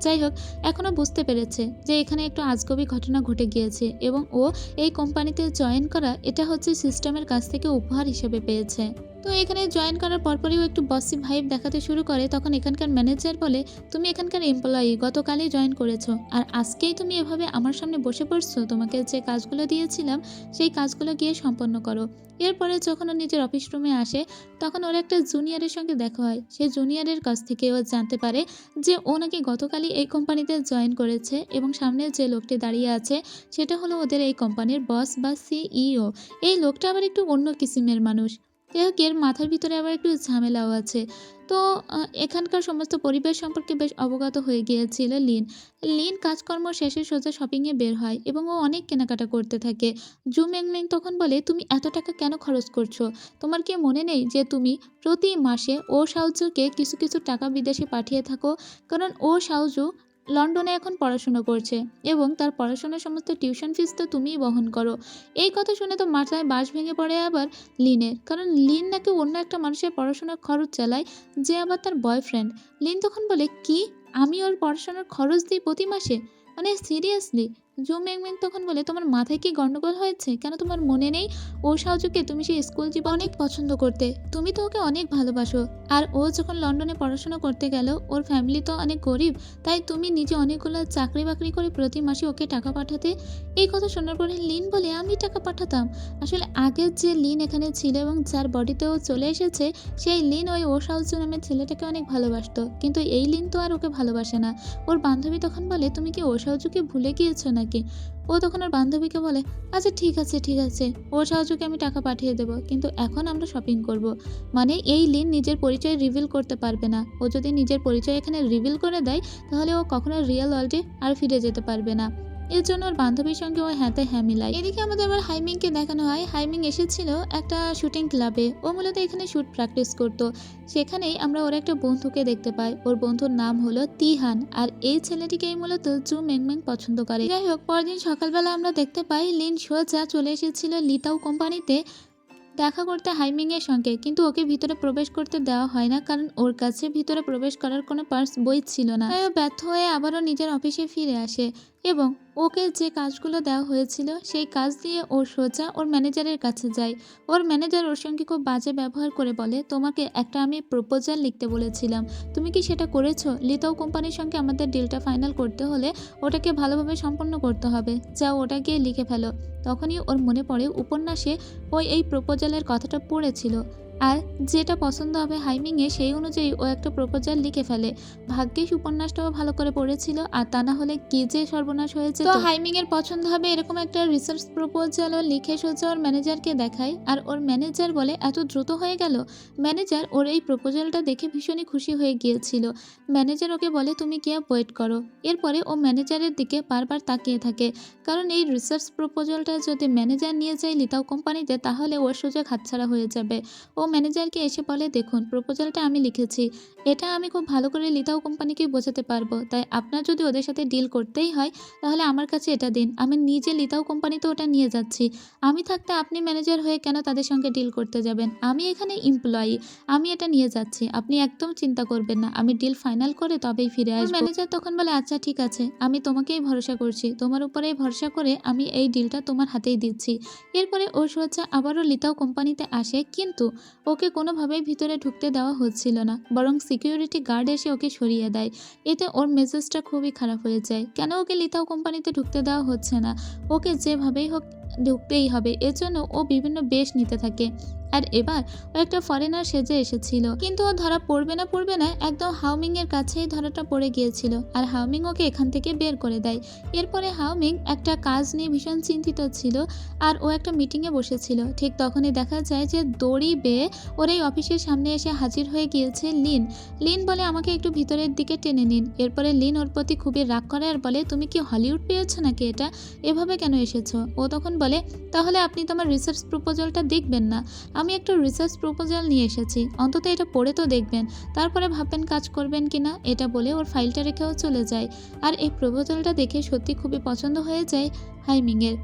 Speaker 1: যাই হোক, এখনও বুঝতে পেরেছে যে এখানে একটু আজগবি ঘটনা ঘটে গিয়েছে, এবং ও এই কোম্পানিতে জয়েন করা এটা হচ্ছে সিস্টেমের কাছ থেকে উপহার হিসেবে পেয়েছে। তো এখানে জয়েন করার পরপরই ও একটু বসি ভাইব দেখাতে শুরু করে। তখন এখানকার ম্যানেজার বলে, তুমি এখানকার এমপ্লয়ি, গতকালই জয়েন করেছো, আর আজকেই তুমি এভাবে আমার সামনে বসে পড়ছো? তোমাকে যে কাজগুলো দিয়েছিলাম সেই কাজগুলো গিয়ে সম্পন্ন করো। এরপরে যখন ও নিজের অফিস রুমে আসে, তখন ওর একটা জুনিয়রের সঙ্গে দেখা হয়। সেই জুনিয়রের কাছ থেকে ও জানতে পারে যে ও নাকি গতকালই এই কোম্পানিতে জয়েন করেছে, এবং সামনে যে লোকটি দাঁড়িয়ে আছে সেটা হলো ওদের এই কোম্পানির বস বা সিইও। এই লোকটা আবার একটু অন্য কিসিমের মানুষ। যাই হোক, এর মাথার ভিতরে আবার একটু ঝামেলাও আছে। তো এখানকার সমস্ত পরিবেশ সম্পর্কে বেশ অবগত হয়ে গিয়েছিল লিন। লিন কাজকর্ম শেষে সোজা শপিংয়ে বের হয় এবং ও অনেক কেনাকাটা করতে থাকে। জু মিংমিং তখন বলে, তুমি এত টাকা কেন খরচ করছো? তোমার কি মনে নেই যে তুমি প্রতি মাসে ও শাওজুকে কিছু কিছু টাকা বিদেশে পাঠিয়ে থাকো? কারণ ও শাওজু লন্ডনে এখন পড়াশুনো করছে এবং তার পড়াশোনার সমস্ত টিউশন ফিস তো তুমিই বহন করো। এই কথা শুনে তো মাথায় বাঁশ ভেঙে পড়ে আবার লিনের। কারণ লিন নাকি অন্য একটা মানুষের পড়াশোনার খরচ চালায়, যে আবার তার বয়ফ্রেন্ড। লিন তখন বলে, কি? আমি ওর পড়াশোনার খরচ দিই প্রতি মাসে? মানে সিরিয়াসলি? জু মিংমিং তখন বলে, তোমার মাথায় কি গন্ডগোল হয়েছে? কেন তোমার মনে নেই ও সাহায্যকে তুমি সেই স্কুল জীবন অনেক পছন্দ করতে? তুমি তো ওকে অনেক ভালোবাসো। আর ও যখন লন্ডনে পড়াশোনা করতে গেল, ওর ফ্যামিলি তো অনেক গরিব, তাই তুমি নিজে অনেকগুলো চাকরি বাকরি করে প্রতি মাসে ওকে টাকা পাঠাতে। এই কথা শোনার পরে লিন বলে, আমি টাকা পাঠাতাম? আসলে আগের যে লিন এখানে ছিল এবং যার বডিতেও চলে এসেছে, সেই লিন ওই ওশাউজু নামের ছেলেটাকে অনেক ভালোবাসতো, কিন্তু এই লিন তো আর ওকে ভালোবাসে না। ওর বান্ধবী তখন বলে, তুমি কি ওশাউজুকে ভুলে গিয়েছো নাকি? ও তখন ওর বান্ধবীকে বলে, আচ্ছা ঠিক আছে ঠিক আছে, ওশাউজুকে আমি টাকা পাঠিয়ে দেবো, কিন্তু এখন আমরা শপিং করব। মানে এই লিন নিজের পরিচয় রিভিল করতে পারবে না। ও যদি নিজের পরিচয় এখানে রিভিল করে দেয়, তাহলে ও কখনো রিয়েল ওয়ার্ল্ডে আর ফিরে যেতে পারবে না। এর জন্য ওর বান্ধবীর সঙ্গে ও হাতে হ্যাঁ মিলায়। এদিকে আমাদের আবার হাইমিংকে দেখানো হয়। হাইমিং এসেছিল একটা শুটিং ক্লাবে। ও মূলত এখানে শুট প্র্যাকটিস করতো। সেখানেই আমরা ওর একটা বন্ধুকে দেখতে পাই। ওর বন্ধুর নাম হলো তিহান, আর এই ছেলেটিকেই মূলত জু মেংমেং পছন্দ করে। যাই হোক, পরদিন সকালবেলা আমরা দেখতে পাই লিন সোজা চলে এসেছিল লিতাও কোম্পানিতে দেখা করতে হাইমিংয়ের সঙ্গে, কিন্তু ওকে ভিতরে প্রবেশ করতে দেওয়া হয় না, কারণ ওর কাছে ভিতরে প্রবেশ করার কোনো বই ছিল না। তাই ও ব্যর্থ হয়ে আবারও নিজের অফিসে ফিরে আসে এবং ওকে যে কাজগুলো দেওয়া হয়েছিল সেই কাজ দিয়ে ও সোজা ওর ম্যানেজারের কাছে যায়। ওর ম্যানেজার ওর সঙ্গে খুব বাজে ব্যবহার করে বলে, তোমাকে একটা আমি প্রপোজাল লিখতে বলেছিলাম, তুমি কি সেটা করেছো? লিতাও কোম্পানির সঙ্গে আমাদের ডিলটা ফাইনাল করতে হলে ওটাকে ভালোভাবে সম্পন্ন করতে হবে, যাও ওটা গিয়ে লিখে ফেলো। তখনই ওর মনে পড়ে উপন্যাসে ওই এই প্রপোজালের কথাটা পড়েছিল, আর যেটা পছন্দ হবে হাইমিংয়ে সেই অনুযায়ী ও একটা প্রপোজাল লিখে ফেলে। ভাগ্যিস উপন্যাসটাও ভালো করে পড়েছিল, আর তা না হলে কি যে সর্বনাশ হয়েছে। তো হাইমিংয়ের পছন্দ হবে এরকম একটা রিসার্চ প্রপোজালও লিখে সোজা ওর ম্যানেজারকে দেখায়, আর ওর ম্যানেজার বলে, এত দ্রুত হয়ে গেল? ম্যানেজার ওর এই প্রপোজালটা দেখে ভীষণই খুশি হয়ে গিয়েছিল। ম্যানেজার ওকে বলে, তুমি গিয়ে ওয়েট করো। এরপরে ও ম্যানেজারের দিকে বারবার তাকিয়ে থাকে, কারণ এই রিসার্চ প্রপোজালটা যদি ম্যানেজার নিয়ে যায় লিতাও কোম্পানিতে, তাহলে ওর সুযোগ হাতছাড়া হয়ে যাবে। ও ম্যানেজারকে এসে বলে, দেখুন প্রপোজালটা আমি লিখেছি, এটা আমি খুব ভালো করে লিতাও কোম্পানিকে বোঝাতে পারবো, তাই আপনার যদি ওদের সাথে ডিল করতেই হয় তাহলে আমার কাছে এটা দিন, আমি নিজে লিতাও কোম্পানিতে ওটা নিয়ে যাচ্ছি। আমি থাকতে আপনি ম্যানেজার হয়ে কেন তাদের সঙ্গে ডিল করতে যাবেন? আমি এখানে এমপ্লয়ি, আমি এটা নিয়ে যাচ্ছি, আপনি একদম চিন্তা করবেন না, আমি ডিল ফাইনাল করে তবেই ফিরে আসবো। ম্যানেজার তখন বলে, আচ্ছা ঠিক আছে, আমি তোমাকেই ভরসা করছি, তোমার উপরেই ভরসা করে আমি এই ডিলটা তোমার হাতেই দিচ্ছি। এরপরে ও সোজা আবারও লিতাও কোম্পানিতে আসে, কিন্তু ওকে কোনোভাবেই ভিতরে ঢুকতে দেওয়া হচ্ছিল না, বরং সিকিউরিটি গার্ড এসে ওকে সরিয়ে দেয়। এতে ওর মেজাজটা খুবই খারাপ হয়ে যায়। কেন ওকে লিতাও কোম্পানিতে ঢুকতে দেওয়া হচ্ছে না? ওকে যেভাবেই হোক ঢুকতেই হবে, এজন্য ও বিভিন্ন বেশ নিতে থাকে। আর এবার ও একটা ফরেনার সেজে এসেছিল, কিন্তু ও ধরা পড়বে না পড়বে না একদম হাউমিং এর কাছেই ধরাটা পড়ে গিয়েছিল, আর হাউমিং ওকে এখান থেকে বের করে দেয়। এরপরে হাউমিং একটা কাজ নিয়ে ভীষণ চিন্তিত ছিল, আর ও একটা মিটিংয়ে বসেছিল। ঠিক তখনই দেখা যায় যে দড়ি বেয়ে ওর এই অফিসের সামনে এসে হাজির হয়ে গিয়েছে লিন। লিন বলে, আমাকে একটু ভিতরের দিকে টেনে নিন। এরপরে লিন ওর প্রতি খুবই রাগ করে আর বলে, তুমি কি হলিউড পেয়েছো নাকি? এটা এভাবে কেন এসেছো? ও তখন বলে, তাহলে আপনি তোমার রিসার্চ প্রপোজালটা দেখবেন না? আমি একটা রিসার্চ প্রপোজাল নিয়ে এসেছি, অন্তত এটা পড়ে তো দেখবেন, তারপরে ভাববেন কাজ করবেন কিনা। এটা বলে ওর ফাইলটা রেখেও চলে যায়। আর এই প্রপোজালটা দেখে সত্যি খুবই পছন্দ হয়ে যায় হাইমিংয়ের।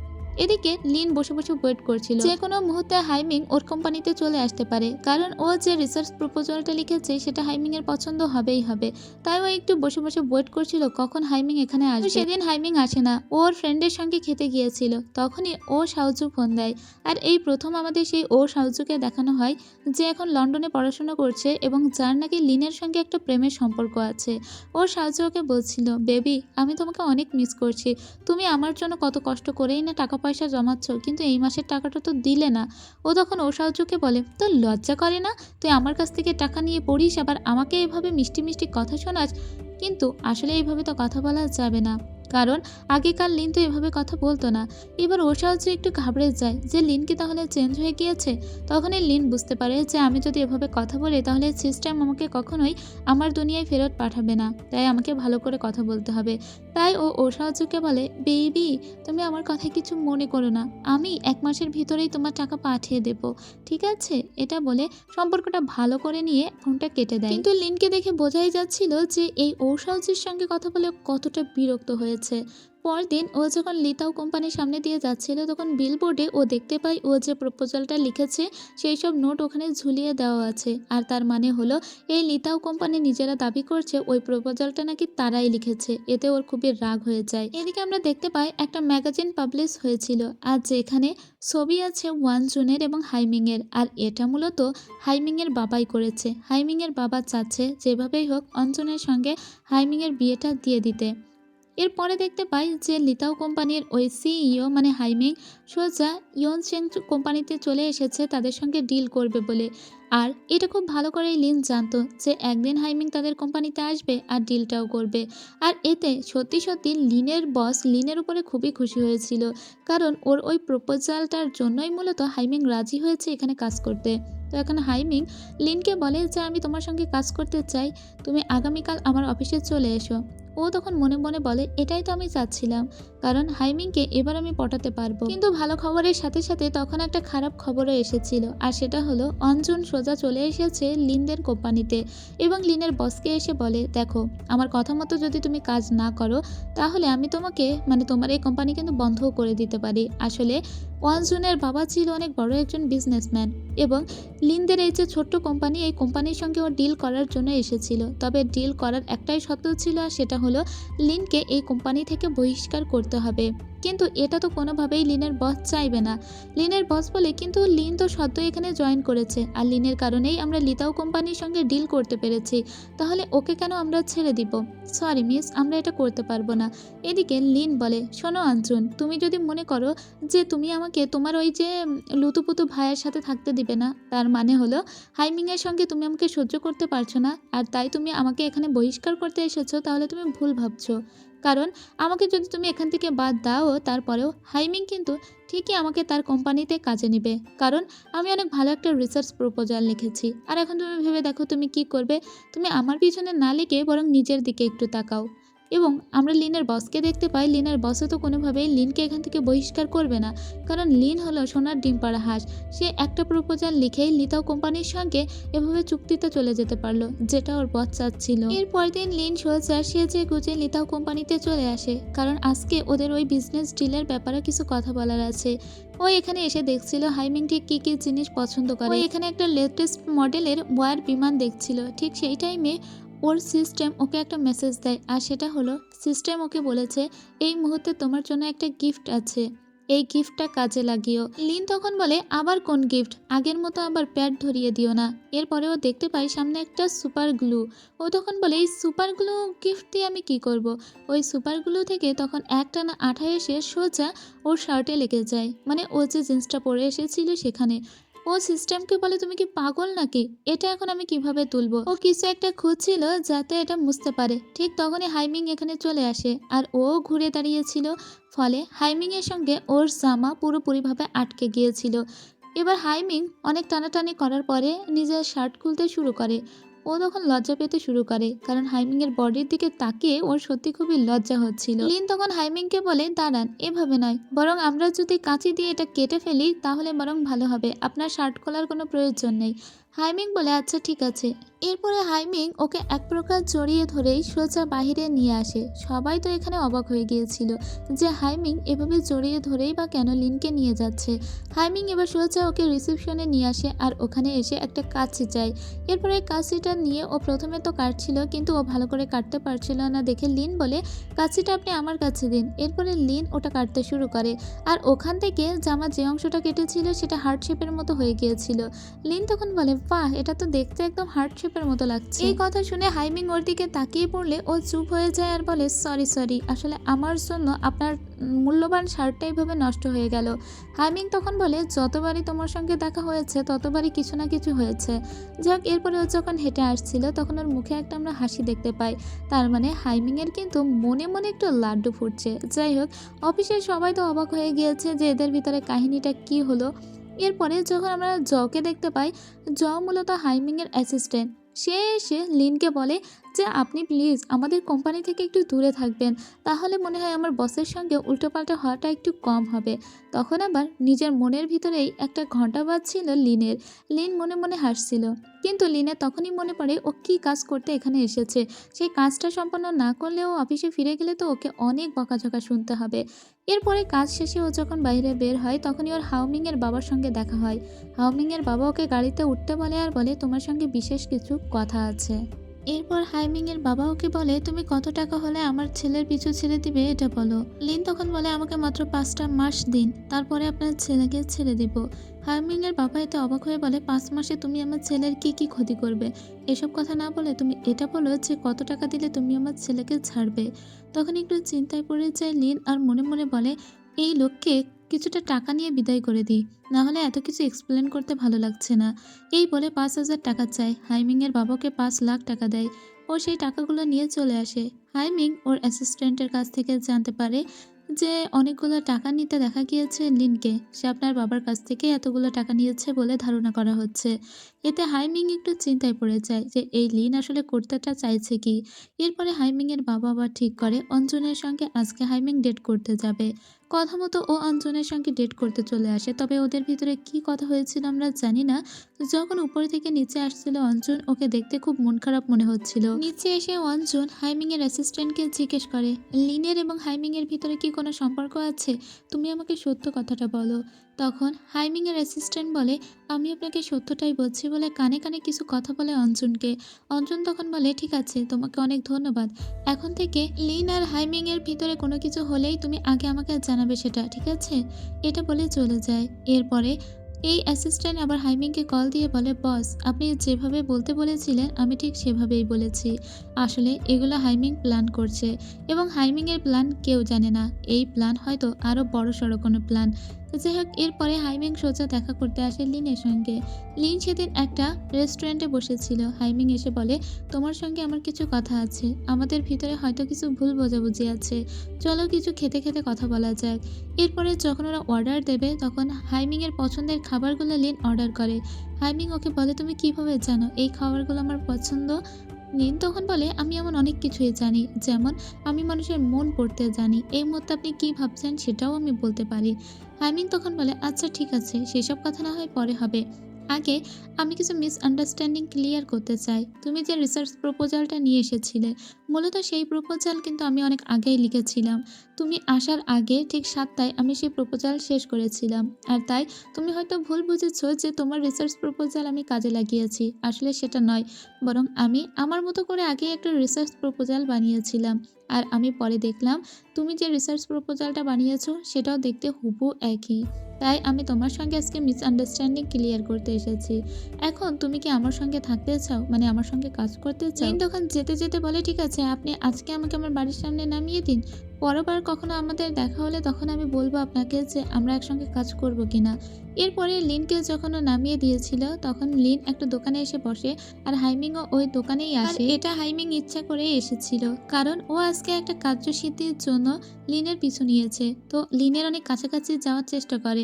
Speaker 1: এদিকে লিন বসে বসে ওয়েট করছিল, যে কোনো মুহূর্তে হাইমিং ওর কোম্পানিতে চলে আসতে পারে, কারণ ও যে রিসার্চ প্রপোজালটা লিখেছে সেটা হাইমিং এর পছন্দ হবেই হবে। তাই ও একটু বসে বসে ওয়েট করছিল কখন হাইমিং এখানে আসবে। সেদিন হাইমিং আসে না, ওর ফ্রেন্ডের সঙ্গে খেতে গিয়েছিল। তখনই ও শাওজু ফোন দেয়, আর এই প্রথম আমাদের সেই ও শাওজুকে দেখানো হয়, যে এখন লন্ডনে পড়াশোনা করছে এবং যার নাকি লিনের সঙ্গে একটা প্রেমের সম্পর্ক আছে। ও শাওজু ওকে বলছিল, বেবি আমি তোমাকে অনেক মিস করছি, তুমি আমার জন্য কত কষ্ট করেই না টাকা পয়সা জমাচ্ছ, কিন্তু এই মাসের টাকাটা তো দিলে না। ও তখন ও সাহায্যকে বলে, তোর লজ্জা করে না? তুই আমার কাছ থেকে টাকা নিয়ে পড়িস, আবার আমাকে এভাবে মিষ্টি মিষ্টি কথা শোনাস। কিন্তু আসলে এইভাবে তো কথা বলা যাবে না, কারণ আগেকার লিন তো এভাবে কথা বলতো না। এবার ওর সাহায্যে একটু ঘাবড়ে যায় যে লিন কি তাহলে চেঞ্জ হয়ে গিয়েছে। তখনই লিন বুঝতে পারে যে আমি যদি এভাবে কথা বলি তাহলে সিস্টেম আমাকে কখনোই আমার দুনিয়ায় ফেরত পাঠাবে না, তাই আমাকে ভালো করে কথা বলতে হবে। তাই ও ওর সাহায্যকে বলে, বেবি তুমি আমার কথায় কিছু মনে করো না, আমি 1 মাসের ভিতরেই তোমার টাকা পাঠিয়ে দেব, ঠিক আছে? এটা বলে সম্পর্কটা ভালো করে নিয়ে ফোনটা কেটে দেয়। কিন্তু লিনকে দেখে বোঝাই যাচ্ছিল যে এই ওর সাহায্যের সঙ্গে কথা বলে কতটা বিরক্ত হয়েছে। পরদিন ও যখন লিতাও কোম্পানির সামনে দিয়ে যাচ্ছিল তখন বিলবোর্ডে ও দেখতে পায় ও যে প্রপোজালটা লিখেছে সেই সব নোট ওখানে ঝুলিয়ে দেওয়া আছে। আর তার মানে হলো এই লিতাও কোম্পানি নিজেরা দাবি করছে ওই প্রপোজালটা নাকি তারাই লিখেছে। এতে ওর খুবই রাগ হয়ে যায়। এদিকে আমরা দেখতে পাই একটা ম্যাগাজিন পাবলিশ হয়েছিল আর যেখানে ছবি আছে ওয়ানজুনের এবং হাইমিংয়ের। আর এটা মূলত হাইমিংয়ের বাবাই করেছে। হাইমিংয়ের বাবা চাচ্ছে যেভাবেই হোক অঞ্জনের সঙ্গে হাইমিংয়ের বিয়েটা দিয়ে দিতে। এরপরে দেখতে পাই যে লিতাও কোম্পানির ওই সিইও মানে হাইমিং সোজা ইয়নচেং কোম্পানিতে চলে এসেছে তাদের সঙ্গে ডিল করবে বলে। আর এটা খুব ভালো করেই লিন জানতো যে একদিন হাইমিং তাদের কোম্পানিতে আসবে আর ডিলটাও করবে। আর এতে সত্যি সত্যি লিনের বস লিনের উপরে খুবই খুশি হয়েছিল, কারণ ওর ওই প্রপোজালটার জন্যই মূলত হাইমিং রাজি হয়েছে এখানে কাজ করতে। তো এখন হাইমিং লিনকে বলে যে আমি তোমার সঙ্গে কাজ করতে চাই, তুমি আগামীকাল আমার অফিসে চলে এসো। ও তখন মনে মনে বলে এটাই তো আমি চাচ্ছিলাম, কারণ হাইমিংকে এবার আমি পটাতে পারবো। কিন্তু ভালো খবরের সাথে সাথে তখন একটা খারাপ খবরও এসেছিল, আর সেটা হলো অঞ্জন সোজা চলে এসেছে লিনদের কোম্পানিতে এবং লিনের বসকে এসে বলে, দেখো আমার কথা মতো যদি তুমি কাজ না করো তাহলে আমি তোমাকে মানে তোমার এই কোম্পানি কিন্তু বন্ধও করে দিতে পারি। আসলে অঞ্জনের বাবা ছিল অনেক বড় একজন বিজনেসম্যান এবং লিনদের এই যে ছোট্ট কোম্পানি এই কোম্পানির সঙ্গে ও ডিল করার জন্য এসেছিল। তবে ডিল করার একটাই শর্ত ছিল, আর সেটা হলো লিনকে এই কোম্পানি থেকে বহিষ্কার করতে হবে। কিন্তু এটা তো কোনোভাবেই লিনের বস চাইবে না। লিনের বস বলে, কিন্তু লিন তো সদ্য এখানে জয়েন করেছে আর লিনের কারণেই আমরা লিতাও কোম্পানির সঙ্গে ডিল করতে পেরেছি, তাহলে ওকে কেন আমরা ছেড়ে দিব? সরি মিস, আমরা এটা করতে পারবো না। এদিকে লিন বলে, শোনো অঞ্জন, তুমি যদি মনে করো যে তুমি আমাকে তোমার ওই যে লুতুপুতু ভাইয়ের সাথে থাকতে দিবে না, তার মানে হলো হাইমিংয়ের সঙ্গে তুমি আমাকে সহ্য করতে পারছো না আর তাই তুমি আমাকে এখানে বহিষ্কার করতে এসেছো, তাহলে তুমি ভুল ভাবছো। কারণ আমাকে যদি তুমি এখান থেকে বাদ দাও তারপরেও হাইমিং কিন্তু ঠিকই আমাকে তার কোম্পানিতে কাজে নেবে, কারণ আমি অনেক ভালো একটা রিসার্চ প্রপোজাল লিখেছি। আর এখন তুমি ভেবে দেখো তুমি কি করবে। তুমি আমার পিছনে না লেগে বরং নিজের দিকে একটু তাকাও। এবং আমরা লিনের বসকে দেখতে পাই, লিনের বসও তো কোনোভাবেই লিনকে এখান থেকে বহিষ্কার করবে না, কারণ লিন হলো সোনার ডিম পাড়া হাঁস। সে একটা প্রপোজাল লিখেই লিতাও কোম্পানির সঙ্গে এভাবে চুক্তিতে চলে যেতে পারলো, যেটা ওর বস চাচ্ছিল। এরপর দিন লিন সোজা সেজে গুজে লিতাও কোম্পানিতে চলে আসে, কারণ আজকে ওদের ওই বিজনেস ডিলের ব্যাপারে কিছু কথা বলার আছে। ও এখানে এসে দেখছিল হাইমিং ঠিক কী কী জিনিস পছন্দ করে। এখানে একটা লেটেস্ট মডেলের ওয়ার বিমান দেখছিল। ঠিক সেই টাইমে ওর সিস্টেম ওকে একটা মেসেজ দেয়, আর সেটা হলো সিস্টেম ওকে বলেছে এই মুহূর্তে তোমার জন্য একটা গিফট আছে, এই গিফটটা কাজে লাগিও। লিন তখন বলে, আবার কোন গিফট? আগের মতো আবার প্যাড ধরিয়ে দিও না। এরপরে ও দেখতে পাই সামনে একটা সুপার গ্লু। ও তখন বলে, এই সুপার গ্লু গিফট দিয়ে আমি কি করব? ওই সুপার গ্লু থেকে তখন একটানা আঠা এসে সোজা ওর শার্টে লেগে যায়, মানে ও যে জিন্সটা পরে এসেছিল সেখানে। ও সিস্টেমকে বলে, তুমি কি পাগল নাকি? এটা এখন আমি কিভাবে তুলবো? ও কিছু একটা খুঁজছিল যাতে এটা মুছতে পারে। ঠিক তখনই হাইমিং এখানে চলে আসে আর ও ঘুরে দাঁড়িয়েছিল, ফলে হাইমিং এর সঙ্গে ওর জামা পুরোপুরিভাবে আটকে গিয়েছিল। এবার হাইমিং অনেক টানাটানি করার পরে নিজের শার্ট খুলতে শুরু করে। ও তখন লজ্জা পেতে শুরু করে, কারণ হাইমিং এর বডির দিকে তাকিয়ে ওর সত্যি খুবই লজ্জা হচ্ছিল। লিন তখন হাইমিংকে বলে, দাঁড়ান, এভাবে নয়, বরং আমরা যদি কাঁচি দিয়ে এটা কেটে ফেলি তাহলে বরং ভালো হবে, আপনার শার্ট খোলার কোনো প্রয়োজন নেই। হাইমিং বলে, আচ্ছা ঠিক আছে। এরপরে হাইমিং ওকে এক প্রকার জড়িয়ে ধরেই সোজা বাহিরে নিয়ে আসে। সবাই তো এখানে অবাক হয়ে গিয়েছিল যে হাইমিং এভাবে জড়িয়ে ধরেই বা কেন লিনকে নিয়ে যাচ্ছে। হাইমিং এবার সোজা ওকে রিসেপশনে নিয়ে আসে আর ওখানে এসে একটা কাঁচি চায়। এরপরে কাঁচিটা নিয়ে ও প্রথমে তো কাটছিল, কিন্তু ও ভালো করে কাটতে পারছিল না দেখে লিন বলে, কাঁচিটা আপনি আমার কাছে দিন। এরপরে লিন ওটা কাটতে শুরু করে আর ওখান থেকে জামার যে অংশটা কেটেছিল সেটা হার্ট শেপের মতো হয়ে গিয়েছিল। লিন তখন বলে, বাহ, এটা তো দেখতে একদম হার্ট শেপের মতো লাগছে। এই কথা শুনে হাইমিং ওর দিকে তাকিয়ে পড়লে ও চুপ হয়ে যায় আর বলে, সরি সরি, আসলে আমার জন্য আপনার মূল্যবান শার্টটা এইভাবে নষ্ট হয়ে গেল। হাইমিং তখন বলে, যতবারই তোমার সঙ্গে দেখা হয়েছে ততবারই কিছু না কিছু হয়েছে। যাক, এরপরে ও যখন হেঁটে আসছিল তখন ওর মুখে একটা আমরা হাসি দেখতে পাই। তার মানে হাইমিংয়ের কিন্তু মনে মনে একটু লাড্ডু ফুটছে। যাই হোক, অফিসের সবাই তো অবাক হয়ে গিয়েছে যে এদের ভিতরে কাহিনীটা কি হলো। এরপরে যখন আমরা জকে দেখতে পাই, জ মূলত হাইমিংয়ের অ্যাসিস্ট্যান্ট। সে এসে লিনকে বলে যে আপনি প্লিজ আমাদের কোম্পানি থেকে একটু দূরে থাকবেন, তাহলে মনে হয় আমার বসের সঙ্গে উল্টোপাল্টা হওয়াটা একটু কম হবে। তখন আবার নিজের মনের ভিতরেই একটা ঘন্টা বাজছিল লিনের। লিন মনে মনে হাসছিল, কিন্তু লিনের তখনই মনে পড়ে ও কী কাজ করতে এখানে এসেছে। সেই কাজটা সম্পন্ন না করলেও অফিসে ফিরে গেলে তো ওকে অনেক বকাঝকা শুনতে হবে। এরপরে কাজ শেষে ও যখন বাইরে বের হয় তখনই ওর হাউমিংয়ের বাবার সঙ্গে দেখা হয়। হাউমিংয়ের বাবা ওকে গাড়িতে উঠতে বলে আর বলে, তোমার সঙ্গে বিশেষ কিছু কথা আছে। এরপর হাইমিংয়ের বাবা ওকে বলে, তুমি কত টাকা হলে আমার ছেলের পিছু ছেড়ে দিবে এটা বলো। লিন তখন বলে, আমাকে মাত্র 5টা মাস দিন, তারপরে আপনার ছেলেকে ছেড়ে দিব। হাইমিংয়ের বাবা এতে অবাক হয়ে বলে, 5 মাসে তুমি আমার ছেলের কি কি ক্ষতি করবে? এসব কথা না বলে তুমি এটা বলো যে কত টাকা দিলে তুমি আমার ছেলেকে ছাড়বে। তখন একটু চিন্তায় পড়ে যায় লিন আর মনে মনে বলে, এই লোককে কিছুটা টাকা নিয়ে বিদায় করে দিই, না হলে এত কিছু এক্সপ্লেন করতে ভালো লাগছে না। এই বলে 5,000 টাকা চায়। হাইমিংয়ের বাবাকে 5 লাখ টাকা দেয়। ও সেই টাকাগুলো নিয়ে চলে আসে। হাইমিং ওর অ্যাসিস্ট্যান্টের কাছ থেকে জানতে পারে যে অনেকগুলো টাকা নিতে দেখা গিয়েছে লিনকে। সে আপনার বাবার কাছ থেকে এতগুলো টাকা নিয়েছে বলে ধারণা করা হচ্ছে। এতে হাইমিং একটু চিন্তায় পড়ে যায় যে এই লিন আসলে করতেটা চাইছে কি। এরপরে হাইমিংয়ের বাবা আবার ঠিক করে অঞ্জনের সঙ্গে আজকে হাইমিং ডেট করতে যাবে। কথা মতো ও অঞ্জনের সঙ্গে ডেট করতে চলে আসে, তবে ওদের ভিতরে কি কথা হয়েছিল আমরা জানি না। যখন উপর থেকে নিচে আসছিল অঞ্জন, ওকে দেখতে খুব মন খারাপ মনে হচ্ছিল। নিচে এসে অঞ্জন হাইমিং এর অ্যাসিস্ট্যান্টকে জিজ্ঞেস করে, লিনের এবং হাইমিং এর ভিতরে কি কোনো সম্পর্ক আছে? তুমি আমাকে সত্য কথাটা বলো। তখন হাইমিং এর অ্যাসিস্ট্যান্ট বলে, আমি আপনাকে সত্যটাই বলছি বলে কানে কানে কিছু কথা বলে অঞ্জনকে। অঞ্জন তখন বলে, ঠিক আছে, তোমাকে অনেক ধন্যবাদ। এখন থেকে লিন আর হাইমিং এর ভিতরে কোনো কিছু হলেই তুমি আগে আমাকে জানাবে, সেটা ঠিক আছে? এটা বলে চলে যায়। এরপরে এই অ্যাসিস্ট্যান্ট আবার হাইমিংকে কল দিয়ে বলে, বস, আপনি যেভাবে বলতে বলেছিলেন আমি ঠিক সেভাবেই বলেছি। আসলে এগুলো হাইমিং প্ল্যান করছে এবং হাইমিংয়ের প্ল্যান কেউ জানে না। এই প্ল্যান হয়তো আরও বড়সড় কোনো প্ল্যান। যাই হোক, এরপরে হাইমিং সোজা দেখা করতে আসে লিনের সঙ্গে। লিন সেদিন একটা রেস্টুরেন্টে বসেছিল। হাইমিং এসে বলে, তোমার সঙ্গে আমার কিছু কথা আছে। আমাদের ভিতরে হয়তো কিছু ভুল বোঝাবুঝি আছে, চলো কিছু খেতে খেতে কথা বলা যাক। এরপরে যখন ওরা অর্ডার দেবে তখন হাইমিংয়ের পছন্দের খাবারগুলো লিন অর্ডার করে। হাইমিং ওকে বলে, তুমি কিভাবে জানো এই খাবারগুলো আমার পছন্দ? লিন তখন বলে, আমি এমন অনেক কিছুই জানি, যেমন আমি মানুষের মন পড়তে জানি। এই মুহূর্তে আপনি কী ভাবছেন সেটাও আমি বলতে পারি। হাইমিং তখন বলে, আচ্ছা ঠিক আছে, সেসব কথা না হয় পরে হবে। আগে আমি কিছু মিসআন্ডারস্ট্যান্ডিং ক্লিয়ার করতে চাই। তুমি যে রিসার্চ প্রপোজালটা নিয়ে এসেছিলে, মূলত সেই প্রপোজাল কিন্তু আমি অনেক আগেই লিখেছিলাম। তুমি আসার আগে ঠিক 7টায় আমি সেই প্রপোজাল শেষ করেছিলাম। আর তাই তুমি হয়তো ভুল বুঝেছো যে তোমার রিসার্চ প্রপোজাল আমি কাজে লাগিয়েছি। আসলে সেটা নয়, বরং আমি আমার মতো করে আগেই একটা রিসার্চ প্রপোজাল বানিয়েছিলাম। আর আমি পরে দেখলাম তুমি যে রিসার্চ প্রপোজালটা বানিয়েছো সেটাও দেখতে হুবহু একই। তাই আমি তোমার সঙ্গে আজকে মিসআন্ডারস্ট্যান্ডিং ক্লিয়ার করতে এসেছি। এখন তুমি কি আমার সঙ্গে থাকতে চাও, মানে আমার সঙ্গে কাজ করতে চাও? লিন তখন যেতে যেতে বলে, ঠিক আছে, আপনি আজকে আমাকে আমার বাড়ির সামনে নামিয়ে দিন। পরবার কখনো আমাদের দেখা হলে তখন আমি বলবো আপনাকে যে আমরা একসঙ্গে কাজ করব কিনা। এরপরে লিনকে যখন ও নামিয়ে দিয়েছিল তখন লিন একটা দোকানে এসে বসে আর হাইমিংও ওই দোকানেই আসে। এটা হাইমিং ইচ্ছা করেই এসেছিল, কারণ ও আজকে একটা কার্যসিদ্ধির জন্য লিনের পিছু নিয়েছে। তো লিনের অনেক কাছাকাছি যাওয়ার চেষ্টা করে।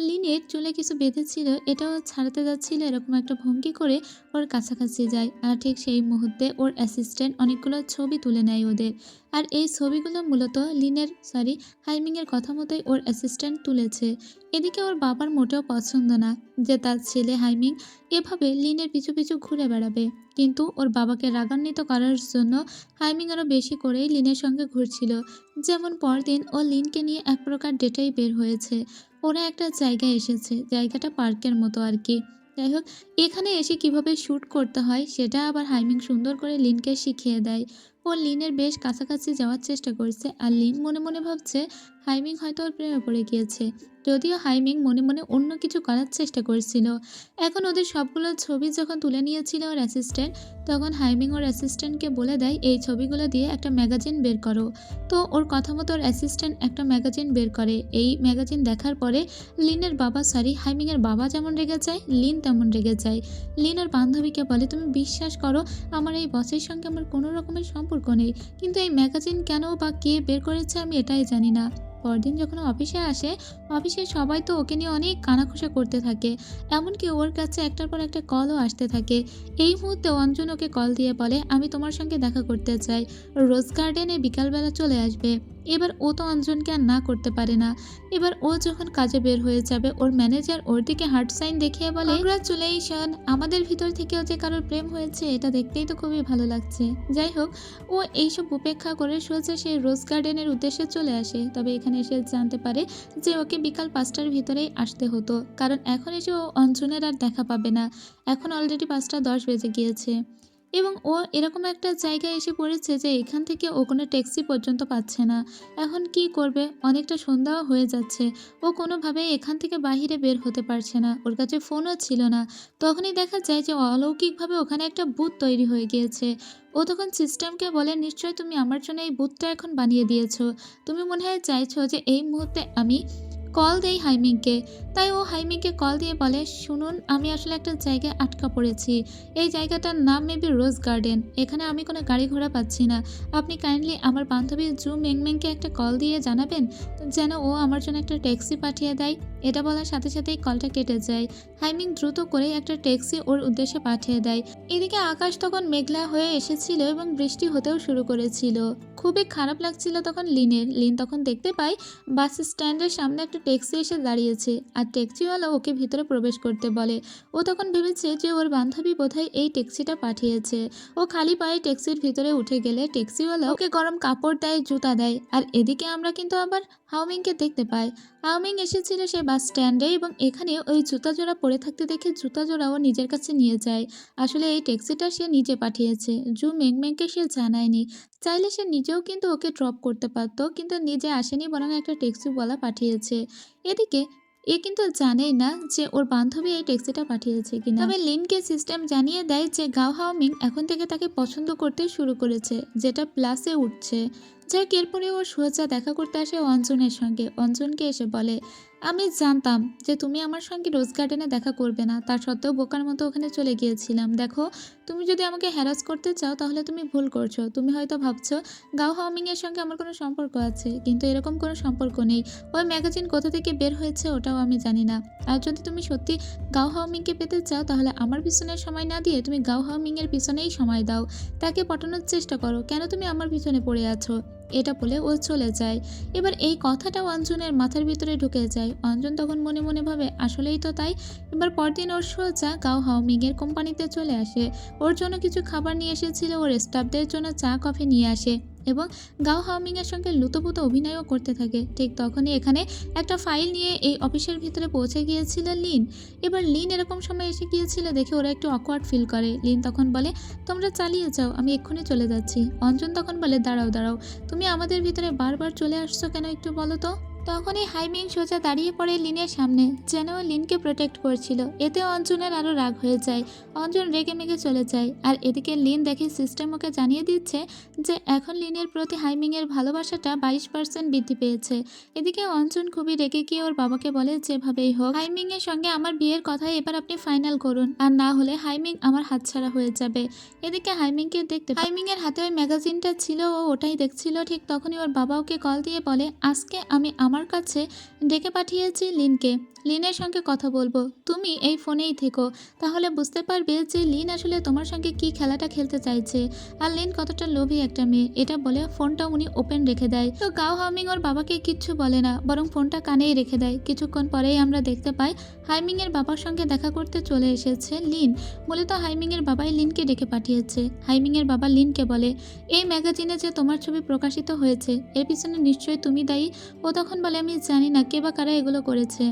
Speaker 1: লিনের চুলে কিছু বেঁধেছিল, এটাও ছাড়াতে যাচ্ছিল, এরকম একটা ভঙ্গি করে ওর কাছাকাছি যায়। আর ঠিক সেই মুহূর্তে ওর অ্যাসিস্ট্যান্ট অনেকগুলো ছবি তুলে নেয় ওদের। আর এই ছবিগুলো মূলত হাইমিংয়ের কথা মতোই ওর অ্যাসিস্ট্যান্ট তুলেছে। এদিকে ওর বাবার মোটেও পছন্দ না যে তার ছেলে হাইমিং এভাবে লিনের পিছু পিছু ঘুরে বেড়াবে, কিন্তু ওর বাবাকে রাগান্বিত করার জন্য হাইমিং আরও বেশি করেই লিনের সঙ্গে ঘুরছিল। যেমন পরদিন ও লিনকে নিয়ে এক প্রকার ডেটেই বের হয়েছে। ওরা একটা জায়গায় এসেছে, জায়গাটা পার্কের মতো আর কি। যাই হোক, এখানে এসে কিভাবে শ্যুট করতে হয় সেটা আবার হাইমিং সুন্দর করে লিনকে শিখিয়ে দেয়। ও লিনের বেশ কাছাকাছি যাওয়ার চেষ্টা করছে, আর লিন মনে মনে ভাবছে হাইমিং হয়তো ওর প্রেমে পড়ে গিয়েছে। যদিও হাইমিং মনে মনে অন্য কিছু করার চেষ্টা করছিল। এখন ওদের সবগুলো ছবি যখন তুলে নিয়েছিল ওর অ্যাসিস্ট্যান্ট, তখন হাইমিং ওর অ্যাসিস্ট্যান্টকে বলে দেয় এই ছবিগুলো দিয়ে একটা ম্যাগাজিন বের করো। তো ওর কথা মতো ওর অ্যাসিস্ট্যান্ট একটা ম্যাগাজিন বের করে। এই ম্যাগাজিন দেখার পরে লিনের বাবা, সরি হাইমিংয়ের বাবা যেমন রেগে যায়, লিন তেমন রেগে যায়। লিন ওর বান্ধবীকে বলে তুমি বিশ্বাস করো আমার এই বসের সঙ্গে আমার কোনো রকমের সম্পর্ক নেই, কিন্তু এই ম্যাগাজিন কেন বা কে বের করেছে আমি এটাই জানি না। পরদিন যখন অফিসে আসে, অফিসে সবাই তো ওকে নিয়ে অনেক কানাঘুষা করতে থাকে, এমনকি ওর কাছে একটার পর একটা কলও আসতে থাকে। এই মুহূর্তে অঞ্জন ওকে কল দিয়ে বলে আমি তোমার সঙ্গে দেখা করতে চাই, রোজ গার্ডেনে বিকালবেলা চলে আসবে। এবার ও তো অঞ্জনকে আর না করতে পারে না। এবার ও যখন কাজে বের হয়ে যাবে, ওর ম্যানেজার ওর দিকে হার্ট সাইন দেখিয়ে বলে কংগ্রাচুলেশন, আমাদের ভিতর থেকেও যে কারোর প্রেম হয়েছে এটা দেখতেই তো খুবই ভালো লাগছে। যাই হোক, ও এইসব উপেক্ষা করে সোজা সেই রোজ গার্ডেনের উদ্দেশ্যে চলে আসে। তবে এখানে এসে জানতে পারে যে ওকে বিকাল 5টার ভিতরেই আসতে হতো, কারণ এখন এসে ও অঞ্জনের আর দেখা পাবে না। এখন অলরেডি 5টা 10 বেজে গিয়েছে এবং ও এরকম একটা জায়গায় এসে পড়েছে যে এখান থেকে ও কোনো ট্যাক্সি পর্যন্ত পাচ্ছে না। এখন কি করবে, অনেকটা সন্ধ্যাও হয়ে যাচ্ছে। ও কোনোভাবেই এখান থেকে বাহিরে বের হতে পারছে না, ওর কাছে ফোনও ছিল না। তখনই দেখা যায় যে অলৌকিকভাবে ওখানে একটা বুথ তৈরি হয়ে গিয়েছে। ও তখন সিস্টেমকে বলে নিশ্চয় তুমি আমার জন্য এই বুথটা এখন বানিয়ে দিয়েছো, তুমি মনে হয় চাইছো যে এই মুহূর্তে আমি কল দেই হাইমিংকে। তাই ও হাইমিংকে কল দিয়ে বলে শুনুন আমি আসলে একটা জায়গায় আটকা পড়েছি, এই জায়গাটার নাম মেবি রোজ গার্ডেন, এখানে আমি কোনো গাড়ি ঘোড়া পাচ্ছি না। আপনি কাইন্ডলি আমার বান্ধবী জু মেংমেংকে একটা কল দিয়ে জানাবেন যেন ও আমার জন্য একটা ট্যাক্সি পাঠিয়ে দেয়। এটা বলার সাথে সাথেই কলটা কেটে যায়। হাইমিং দ্রুত করে একটা ট্যাক্সি ওর উদ্দেশ্যে পাঠিয়ে দেয়। এদিকে আকাশ তখন মেঘলা হয়ে এসেছিল এবং বৃষ্টি হতেও শুরু করেছিল। খুবই খারাপ লাগছিল তখন লিনের। লিন তখন দেখতে পায় বাস স্ট্যান্ডের সামনে একটা ট্যাক্সি এসে দাঁড়িয়েছে, আর ট্যাক্সিওয়ালা ওকে ভিতরে প্রবেশ করতে বলে। ও তখন ভেবেছে যে ওর বান্ধবী বোধহয় এই ট্যাক্সিটা পাঠিয়েছে। ও খালি পায়ে ট্যাক্সির ভিতরে উঠে গেলে ট্যাক্সিওয়ালা ওকে গরম কাপড় দেয়, জুতা দেয়। আর এদিকে আমরা কিন্তু আবার হাওমিংকে দেখতে পাই। হাওমিং এসেছিল সে বাস স্ট্যান্ডে এবং এখানে ওই জুতা জোড়া পরে থাকতে দেখে জুতা জোড়া ও নিজের কাছে নিয়ে যায়। আসলে এই ট্যাক্সিটা সে নিজে পাঠিয়েছে, জু মেংমেংকে সে জানায়নি। চাইলে সে নিজেও কিন্তু ওকে ড্রপ করতে পারতো, কিন্তু নিজে আসেনি, বরং একটা ট্যাক্সিওয়ালা পাঠিয়েছে। এদিকে এ কিন্তু জানেই না যে ওর বান্ধবী এই ট্যাক্সিটা পাঠিয়েছে কিনা। তবে লিনকে সিস্টেম জানিয়ে দেয় যে গাও হাওমিং এখন থেকে তাকে পছন্দ করতে শুরু করেছে, যেটা প্লাসে উঠছে। যাক, এরপরে ও সোজা দেখা করতে আসে অঞ্জনের সঙ্গে। অঞ্জনকে এসে বলে আমি জানতাম যে তুমি আমার সঙ্গে রোজ গার্ডেনে দেখা করবে না, তার সত্ত্বেও বোকার মতো ওখানে চলে গিয়েছিলাম। দেখো, তুমি যদি আমাকে হ্যারাস করতে চাও তাহলে তুমি ভুল করছো। তুমি হয়তো ভাবছো গাও হাওমিংয়ের সঙ্গে আমার কোনো সম্পর্ক আছে, কিন্তু এরকম কোনো সম্পর্ক নেই। ওই ম্যাগাজিন কোথা থেকে বের হয়েছে ওটাও আমি জানি না। আর যদি তুমি সত্যি গাও হাওমিংকে পেতে চাও তাহলে আমার পিছনে সময় না দিয়ে তুমি গাও হাওমিংয়ের পিছনেই সময় দাও, তাকে পটানোর চেষ্টা করো। কেন তুমি আমার পিছনে পড়ে আছো? এটা বলে ও চলে যায়। এবার এই কথাটা অঞ্জনের মাথার ভিতরে ঢুকে যায়। অঞ্জন তখন মনে মনে ভাবে আসলেই তো তাই। এবার পরদিন ওর সোজা গাও হাওমিংয়ের কোম্পানিতে চলে আসে। ওর জন্য কিছু খাবার নিয়ে এসেছিল, ওর স্টাফদের জন্য চা কফি নিয়ে আসে এবং গাও হাওমিংয়ের সঙ্গে লুতোপুতো অভিনয়ও করতে থাকে। ঠিক তখনই এখানে একটা ফাইল নিয়ে এই অফিসের ভিতরে পৌঁছে গিয়েছিল লিন। এবার লিন এরকম সময় এসে গিয়েছিল দেখে ওরা একটু অকওয়ার্ড ফিল করে। লিন তখন বলে তোমরা চালিয়ে যাও, আমি এক্ষুনি চলে যাচ্ছি। অঞ্জন তখন বলে দাঁড়াও দাঁড়াও, তুমি আমাদের ভিতরে বারবার চলে আসছো কেন একটু বলো তো। তখনই হাইমিং সোজা দাঁড়িয়ে পড়ে লিনের সামনে, যেন ও লিনকে প্রোটেক্ট করছিল। এতে অঞ্জনের আরও রাগ হয়ে যায়। অঞ্জন রেগে মেগে চলে যায়। আর এদিকে লিন দেখে সিস্টেম ওকে জানিয়ে দিচ্ছে যে এখন লিনের প্রতি হাইমিংয়ের ভালোবাসাটা 22% বৃদ্ধি পেয়েছে। এদিকে অঞ্জন খুবই রেগে গিয়ে ওর বাবাকে বলে যেভাবেই হোক হাইমিংয়ের সঙ্গে আমার বিয়ের কথাই এবার আপনি ফাইনাল করুন, আর না হলে হাইমিং আমার হাতছাড়া হয়ে যাবে। এদিকে হাইমিংকে দেখতে হাইমিংয়ের হাতে ওই ম্যাগাজিনটা ছিল, ও ওটাই দেখছিল। ঠিক তখনই ওর বাবা ওকে কল দিয়ে বলে আজকে আমি আমার কাছে ডেকে পাঠিয়েছি লিনকে, লিনের সঙ্গে কথা বলবো, তুমি এই ফোনেই থেকো, তাহলে বুঝতে পারবে যে লিন আসলে তোমার সঙ্গে কি খেলাটা খেলতে চাইছে আর লিন কতটা লোভী একটা মেয়ে। এটা বলে ফোনটা উনি ওপেন রেখে দেয়। তো গাও হাওমিং ওর বাবাকে কিচ্ছু বলে না, বরং ফোনটা কানেই রেখে দেয়। কিছুক্ষণ পরেই আমরা দেখতে পাই হাইমিংয়ের বাবার সঙ্গে দেখা করতে চলে এসেছে লিন। মূলত হাইমিংয়ের বাবাই লিনকে ডেকে পাঠিয়েছে। হাইমিংয়ের বাবা লিনকে বলে এই ম্যাগাজিনে যে তোমার ছবি প্রকাশিত হয়েছে এর পিছনে নিশ্চয়ই তুমি দায়ী। ও তখন বলে আমি জানি না কে বা কারা এগুলো করেছে।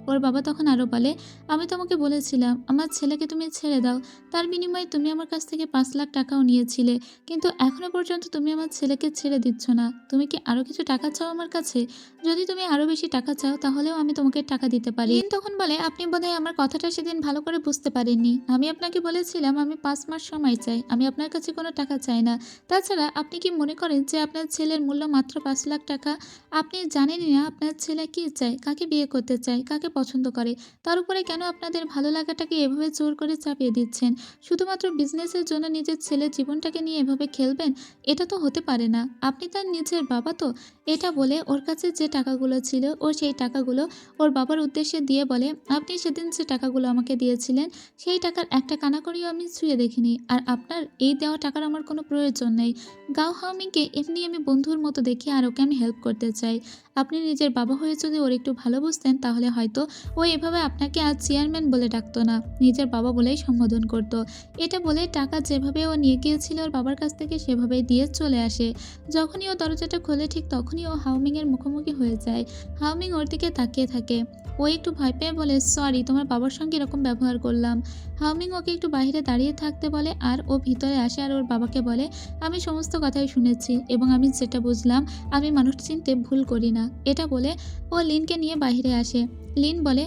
Speaker 1: ওর বাবা তখন আরও বলে, আমি তোমাকে বলেছিলাম আমার ছেলেকে তুমি ছেড়ে দাও, তার বিনিময়ে তুমি আমার কাছ থেকে 5 লাখ টাকাও নিয়েছিলে, কিন্তু এখনো পর্যন্ত তুমি আমার ছেলেকে ছেড়ে দিচ্ছ না। তুমি কি আরও কিছু টাকা চাও আমার কাছে? যদি তুমি আরও বেশি টাকা চাও তাহলেও আমি তোমাকে টাকা দিতে পারি। লিন তখন বলে, আপনি বোধহয় আমার কথাটা সেদিন ভালো করে বুঝতে পারেননি। আমি আপনাকে বলেছিলাম আমি 5 মাস সময় চাই, আমি আপনার কাছে কোনো টাকা চাই না। তাছাড়া আপনি কি মনে করেন যে আপনার ছেলের মূল্য মাত্র 5 লাখ টাকা? আপনি জানেনই না আপনার ছেলে কী চায়, কাকে বিয়ে করতে চায়, কাকে পছন্দ করে। তার উপরে কেন আপনাদের ভালো লাগাটাকে এভাবে জোর করে চাপিয়ে দিচ্ছেন? শুধুমাত্র বিজনেসের জন্য নিজের ছেলের জীবনটাকে নিয়ে এভাবে খেলবেন? এটা তো হতে পারে না। আপনি তার নিজের বাবা তো। এটা বলে ওর কাছে যে টাকাগুলো ছিল ও সেই টাকাগুলো ওর বাবার উদ্দেশ্যে দিয়ে বলে, আপনি সেদিন যে টাকাগুলো আমাকে দিয়েছিলেন সেই টাকার একটা কানাকড়িও আমি ছুঁয়ে দেখিনি, আর আপনার এই দেওয়া টাকার আমার কোনো প্রয়োজন নেই। গাও হাউমিংকে এমনি আমি বন্ধুর মতো দেখি আর ওকে আমি হেল্প করতে চাই। আপনি নিজের বাবা হয়ে যদি ওর একটু ভালো বুঝতেন তাহলে হয়তো ও এভাবে আপনাকে আজ চেয়ারম্যান বলে ডাকতো না, নিজের বাবা বলেই সম্বোধন করতো। এটা বলে টাকা যেভাবে ও নিয়ে গিয়েছিল ওর বাবার কাছ থেকে সেভাবেই দিয়ে চলে আসে। যখনই ও দরজাটা খোলে ঠিক তখনই ও হাউমিংয়ের মুখোমুখি হয়ে যায়। হাউমিং ওর দিকে তাকিয়ে থাকে। ও একটু ভয় পেয়ে বলে, সরি তোমার বাবার সঙ্গে এরকম ব্যবহার করলাম। হাউমিং ওকে একটু বাইরে দাঁড়িয়ে থাকতে বলে আর ও ভিতরে আসে আর ওর বাবাকে বলে, আমি সমস্ত কথাই শুনেছি এবং আমি যেটা বুঝলাম আমি মানুষ চিনতে ভুল করি না। এটা বলে ও লিনকে নিয়ে বাইরে আসে। লিন বলে,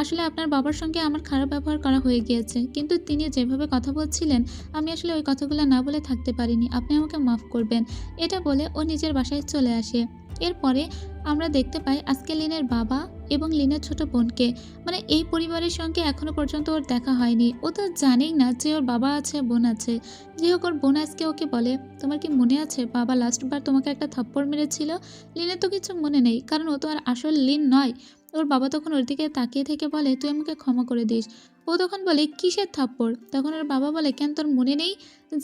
Speaker 1: আসলে আপনার বাবার সঙ্গে আমার খারাপ ব্যবহার করা হয়ে গিয়েছে, কিন্তু তিনি যেভাবে কথা বলছিলেন আমি আসলে ওই কথাগুলো না বলে থাকতে পারিনি, আপনি আমাকে মাফ করবেন। এটা বলে ও নিজের বাসায় চলে আসে। এরপরে আমরা দেখতে পাই আজকে লিনের বাবা এবং লিনের ছোট বোনকে, মানে এই পরিবারের সঙ্গে এখনো পর্যন্ত ওর দেখা হয়নি। ও তো জানেই না যে ওর বাবা আছে বোন আছে। যাই হোক ওর বোন আজকে ওকে বলে, তোমার কি মনে আছে বাবা লাস্টবার তোমাকে একটা থাপ্পড় মেরেছিল? লিনের তো কিছু মনে নেই, কারণ ও তো আর আসল লিন নয়। ওর বাবা তখন ওর দিকে তাকিয়ে থেকে বলে, তুই আমাকে ক্ষমা করে দিস। ও তখন বলে, কিসের থাপ্পড়? তখন ওর বাবা বলে, কেন তোর মনে নেই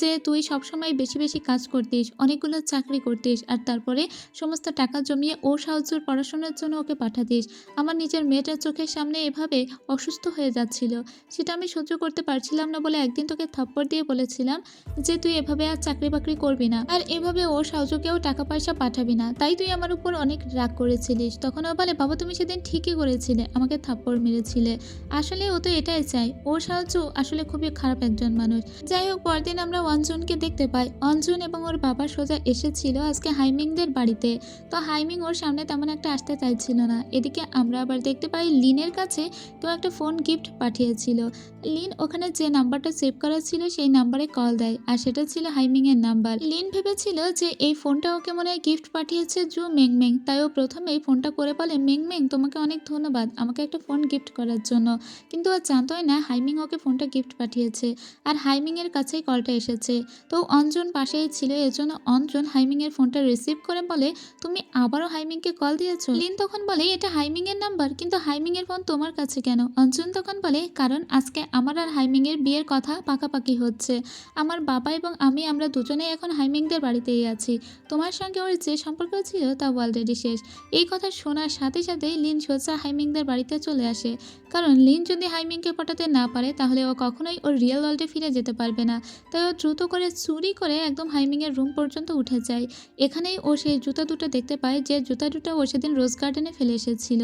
Speaker 1: যে তুই সবসময় বেশি বেশি কাজ করতিস, অনেকগুলো চাকরি করতিস, আর তারপরে সমস্ত টাকা জমিয়ে ও সাহায্যর পড়াশোনার জন্য ওকে পাঠাতিস। আমার নিজের মেয়েটার চোখের সামনে এভাবে অসুস্থ হয়ে যাচ্ছিল, সেটা আমি সহ্য করতে পারছিলাম না বলে একদিন তোকে থাপ্পড় দিয়ে বলেছিলাম যে তুই এভাবে আর চাকরি বাকরি করবি না, আর এভাবে ও সাহায্যকেও টাকা পয়সা পাঠাবি না, তাই তুই আমার উপর অনেক রাগ করেছিলিস। তখন ও বলে, বাবা তুমি সেদিন ঠিকই করেছিলে, আমাকে থাপ্পড় মেরেছিলে। আসলে ও তো এটাই চাই, ওর সাহায্য আসলে খুবই খারাপ একজন মানুষ। যাই হোক পরদিন আমরা অঞ্জনকে দেখতে পাই। অঞ্জন এবং ওর বাবা সোজা এসেছিল আজকে হাইমিংদের বাড়িতে। তো হাইমিং ওর সামনে তেমন একটা আসতে চাইছিল না। এদিকে আমরা আবার দেখতে পাই লিনের কাছে কেউ একটা ফোন গিফট পাঠিয়েছিল। লিন ওখানে যে নাম্বারটা সেভ করা ছিল সেই নাম্বারে কল দেয়, আর সেটা ছিল হাইমিংয়ের নাম্বার। লিন ভেবেছিল যে এই ফোনটা ওকে মনে হয় গিফট পাঠিয়েছে জু মেংমেং, তাই ও প্রথমেই ফোনটা করে বলে, মেংমেং তোমাকে অনেক ধন্যবাদ আমাকে একটা ফোন গিফট করার জন্য। কিন্তু ও জানতোই না হাইমিং ওকে ফোনটা গিফট পাঠিয়েছে, আর হাইমিংয়ের কাছেই কলটা এসেছে। তো অঞ্জন পাশেই ছিল, এজন্য অঞ্জন হাইমিংয়ের ফোনটা রিসিভ করে বলে, তুমি আবারও হাইমিংকে কল দিয়েছো? লিন তখন বলে, এটা হাইমিংয়ের নাম্বার, কিন্তু হাইমিংয়ের ফোন তোমার কাছে কেন? অঞ্জন তখন বলে, কারণ আজকে আমার আর হাইমিংয়ের বিয়ের কথা পাকাপাকি হচ্ছে। আমার বাবা এবং আমরা দুজনেই এখন হাইমিংদের বাড়িতেই আছি। তোমার সঙ্গে ওর যে সম্পর্ক ছিল তা অলরেডি শেষ। এই কথা শোনার সাথে সাথেই লিন সোজা হাইমিংদের বাড়িতে চলে আসে, কারণ লিন যদি হাইমিংকে পটাতে না পারে তাহলে ও কখনোই ওর রিয়েল ওয়ার্ল্ডে ফিরে যেতে পারবে না। তাই ও দ্রুত করে চুরি করে একদম হাইমিংয়ের রুম পর্যন্ত উঠে যায়। এখানেই ও সেই জুতা দুটো দেখতে পায় যে জুতা দুটো ও সেদিন রোজ গার্ডেনে ফেলে এসেছিল।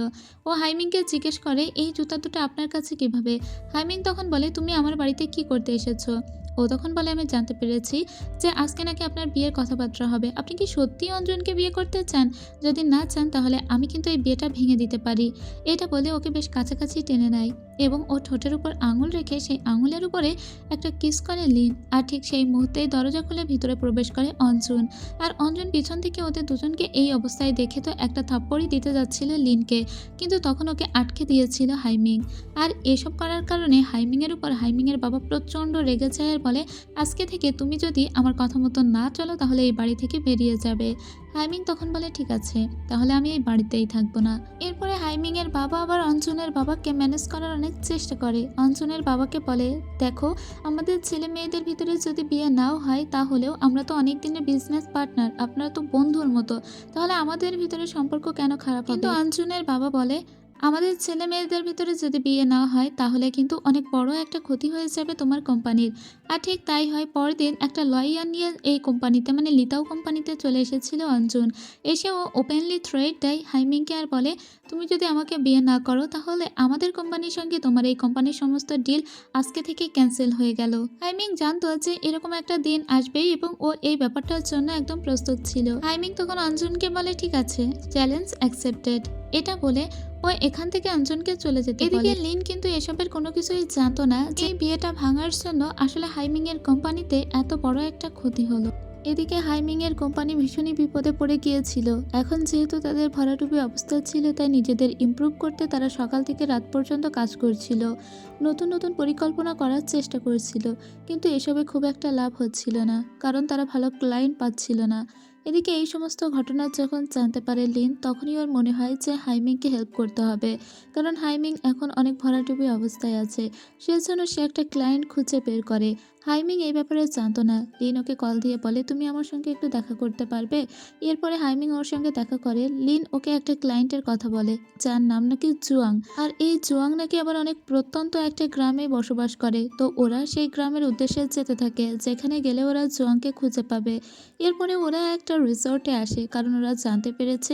Speaker 1: ও হাইমিংকে জিজ্ঞেস করে, এই জুতা দুটো আপনার কাছে কিভাবে? হাইমিং তখন বলে, তুমি আমার বাড়িতে কি করতে এসেছো? ও তখন বলে, আমি জানতে পেরেছি যে আজকে নাকি আপনার বিয়ের কথাবার্তা হবে। আপনি কি সত্যিই অঞ্জনকে বিয়ে করতে চান? যদি না চান তাহলে আমি কিন্তু এই বিয়েটা ভেঙে দিতে পারি। এটা বলে ওকে বেশ কাছাকাছি টেনে নেয় এবং ও ঠোঁটের উপর আঙুল রেখে সেই আঙুলের উপরে একটা কিস করে লিন, আর ঠিক সেই মুহূর্তেই দরজা খুলে ভিতরে প্রবেশ করে অঞ্জন। আর অঞ্জন পিছন থেকে ওদের দুজনকে এই অবস্থায় দেখে তো একটা থাপ্পড়ই দিতে যাচ্ছিল লিনকে, কিন্তু তখন ওকে আটকে দিয়েছিল হাইমিং। আর এসব করার কারণে হাইমিংয়ের উপর হাইমিংয়ের বাবা প্রচণ্ড রেগে যায় আর বলে, আজকে থেকে তুমি যদি আমার কথা মতো না চলো তাহলে এই বাড়ি থেকে বেরিয়ে যাবে। হাইমিং তখন বলে, ঠিক আছে তাহলে আমি এই বাড়িতেই থাকবো না। এরপরে হাইমিংয়ের বাবা আবার অঞ্জনের বাবাকে ম্যানেজ করার অনেক চেষ্টা করে। অঞ্জনের বাবাকে বলে, দেখো আমাদের ছেলে মেয়েদের ভিতরে যদি বিয়ে নাও হয় তাহলেও আমরা তো অনেক দিনের বিজনেস পার্টনার, আপনারা তো বন্ধুর মতো, তাহলে আমাদের ভিতরে সম্পর্ক কেন খারাপ হবে? কিন্তু অঞ্জনের বাবা বলে, আমাদের ছেলে মেয়েদের ভিতরে যদি বিয়ে না হয় তাহলে কিন্তু অনেক বড় একটা ক্ষতি হয়ে যাবে তোমার কোম্পানির। আর ঠিক তাই হয়, পরদিন একটা লয়ার নিয়ে এই কোম্পানিতে মানে লিতাও কোম্পানিতে চলে এসেছিল অঞ্জুন। এসে ও ওপেনলি থ্রেট দেয় হাইমিংকে আর বলে, তুমি যদি আমাকে বিয়ে না করো তাহলে আমাদের কোম্পানির সঙ্গে তোমার এই কোম্পানির সমস্ত ডিল আজকে থেকে ক্যান্সেল হয়ে গেল। হাইমিং জানতো যে এরকম একটা দিন আসবেই এবং ও এই ব্যাপারটার জন্য একদম প্রস্তুত ছিল। হাইমিং তখন অঞ্জুনকে বলে, ঠিক আছে, চ্যালেঞ্জ অ্যাকসেপ্টেড। এটা বলে ও এখান থেকে অঞ্জনকে চলে যেতে বলে। এদিকে লিন কিন্তু এসবের কোনো কিছুই জানতো না যে এই বিয়েটা ভাঙার জন্য আসলে হাইমিং এর কোম্পানিতে এত বড় একটা ক্ষতি হলো। এদিকে হাইমিং এর কোম্পানি ভীষণই বিপদে পড়ে গিয়েছিল। এখন যেহেতু তাদের ভরাডুবি অবস্থা ছিল, তাই নিজেদের ইমপ্রুভ করতে তারা সকাল থেকে রাত পর্যন্ত কাজ করছিল, নতুন নতুন পরিকল্পনা করার চেষ্টা করছিল, কিন্তু এসবে খুব একটা লাভ হচ্ছিল না, কারণ তারা ভালো ক্লায়েন্ট পাচ্ছিল না। এদিকে এই সমস্ত ঘটনা যখন জানতে পারে লিন, তখনই ওর মনে হয় যে হাইমিংকে হেল্প করতে হবে, কারণ হাইমিং এখন অনেক ভরাডুবি অবস্থায় আছে। সেজন্য সে একটা ক্লায়েন্ট খুঁজে বের করে। হাইমিং এই ব্যাপারে জানতো না। লিন ওকে কল দিয়ে বলে, তুমি আমার সঙ্গে একটু দেখা করতে পারবে? এরপরে হাইমিং ওর সঙ্গে দেখা করে। লিন ওকে একটা ক্লায়েন্টের কথা বলে, যার নাম নাকি জুয়াং। আর এই জুয়াং নাকি আবার অনেক প্রত্যন্ত একটা গ্রামে বসবাস করে। তো ওরা সেই গ্রামের উদ্দেশ্যে যেতে থাকে, যেখানে গেলে ওরা জুয়াংকে খুঁজে পাবে। এরপরে ওরা একটা রিসোর্টে আসে, কারণ ওরা জানতে পেরেছে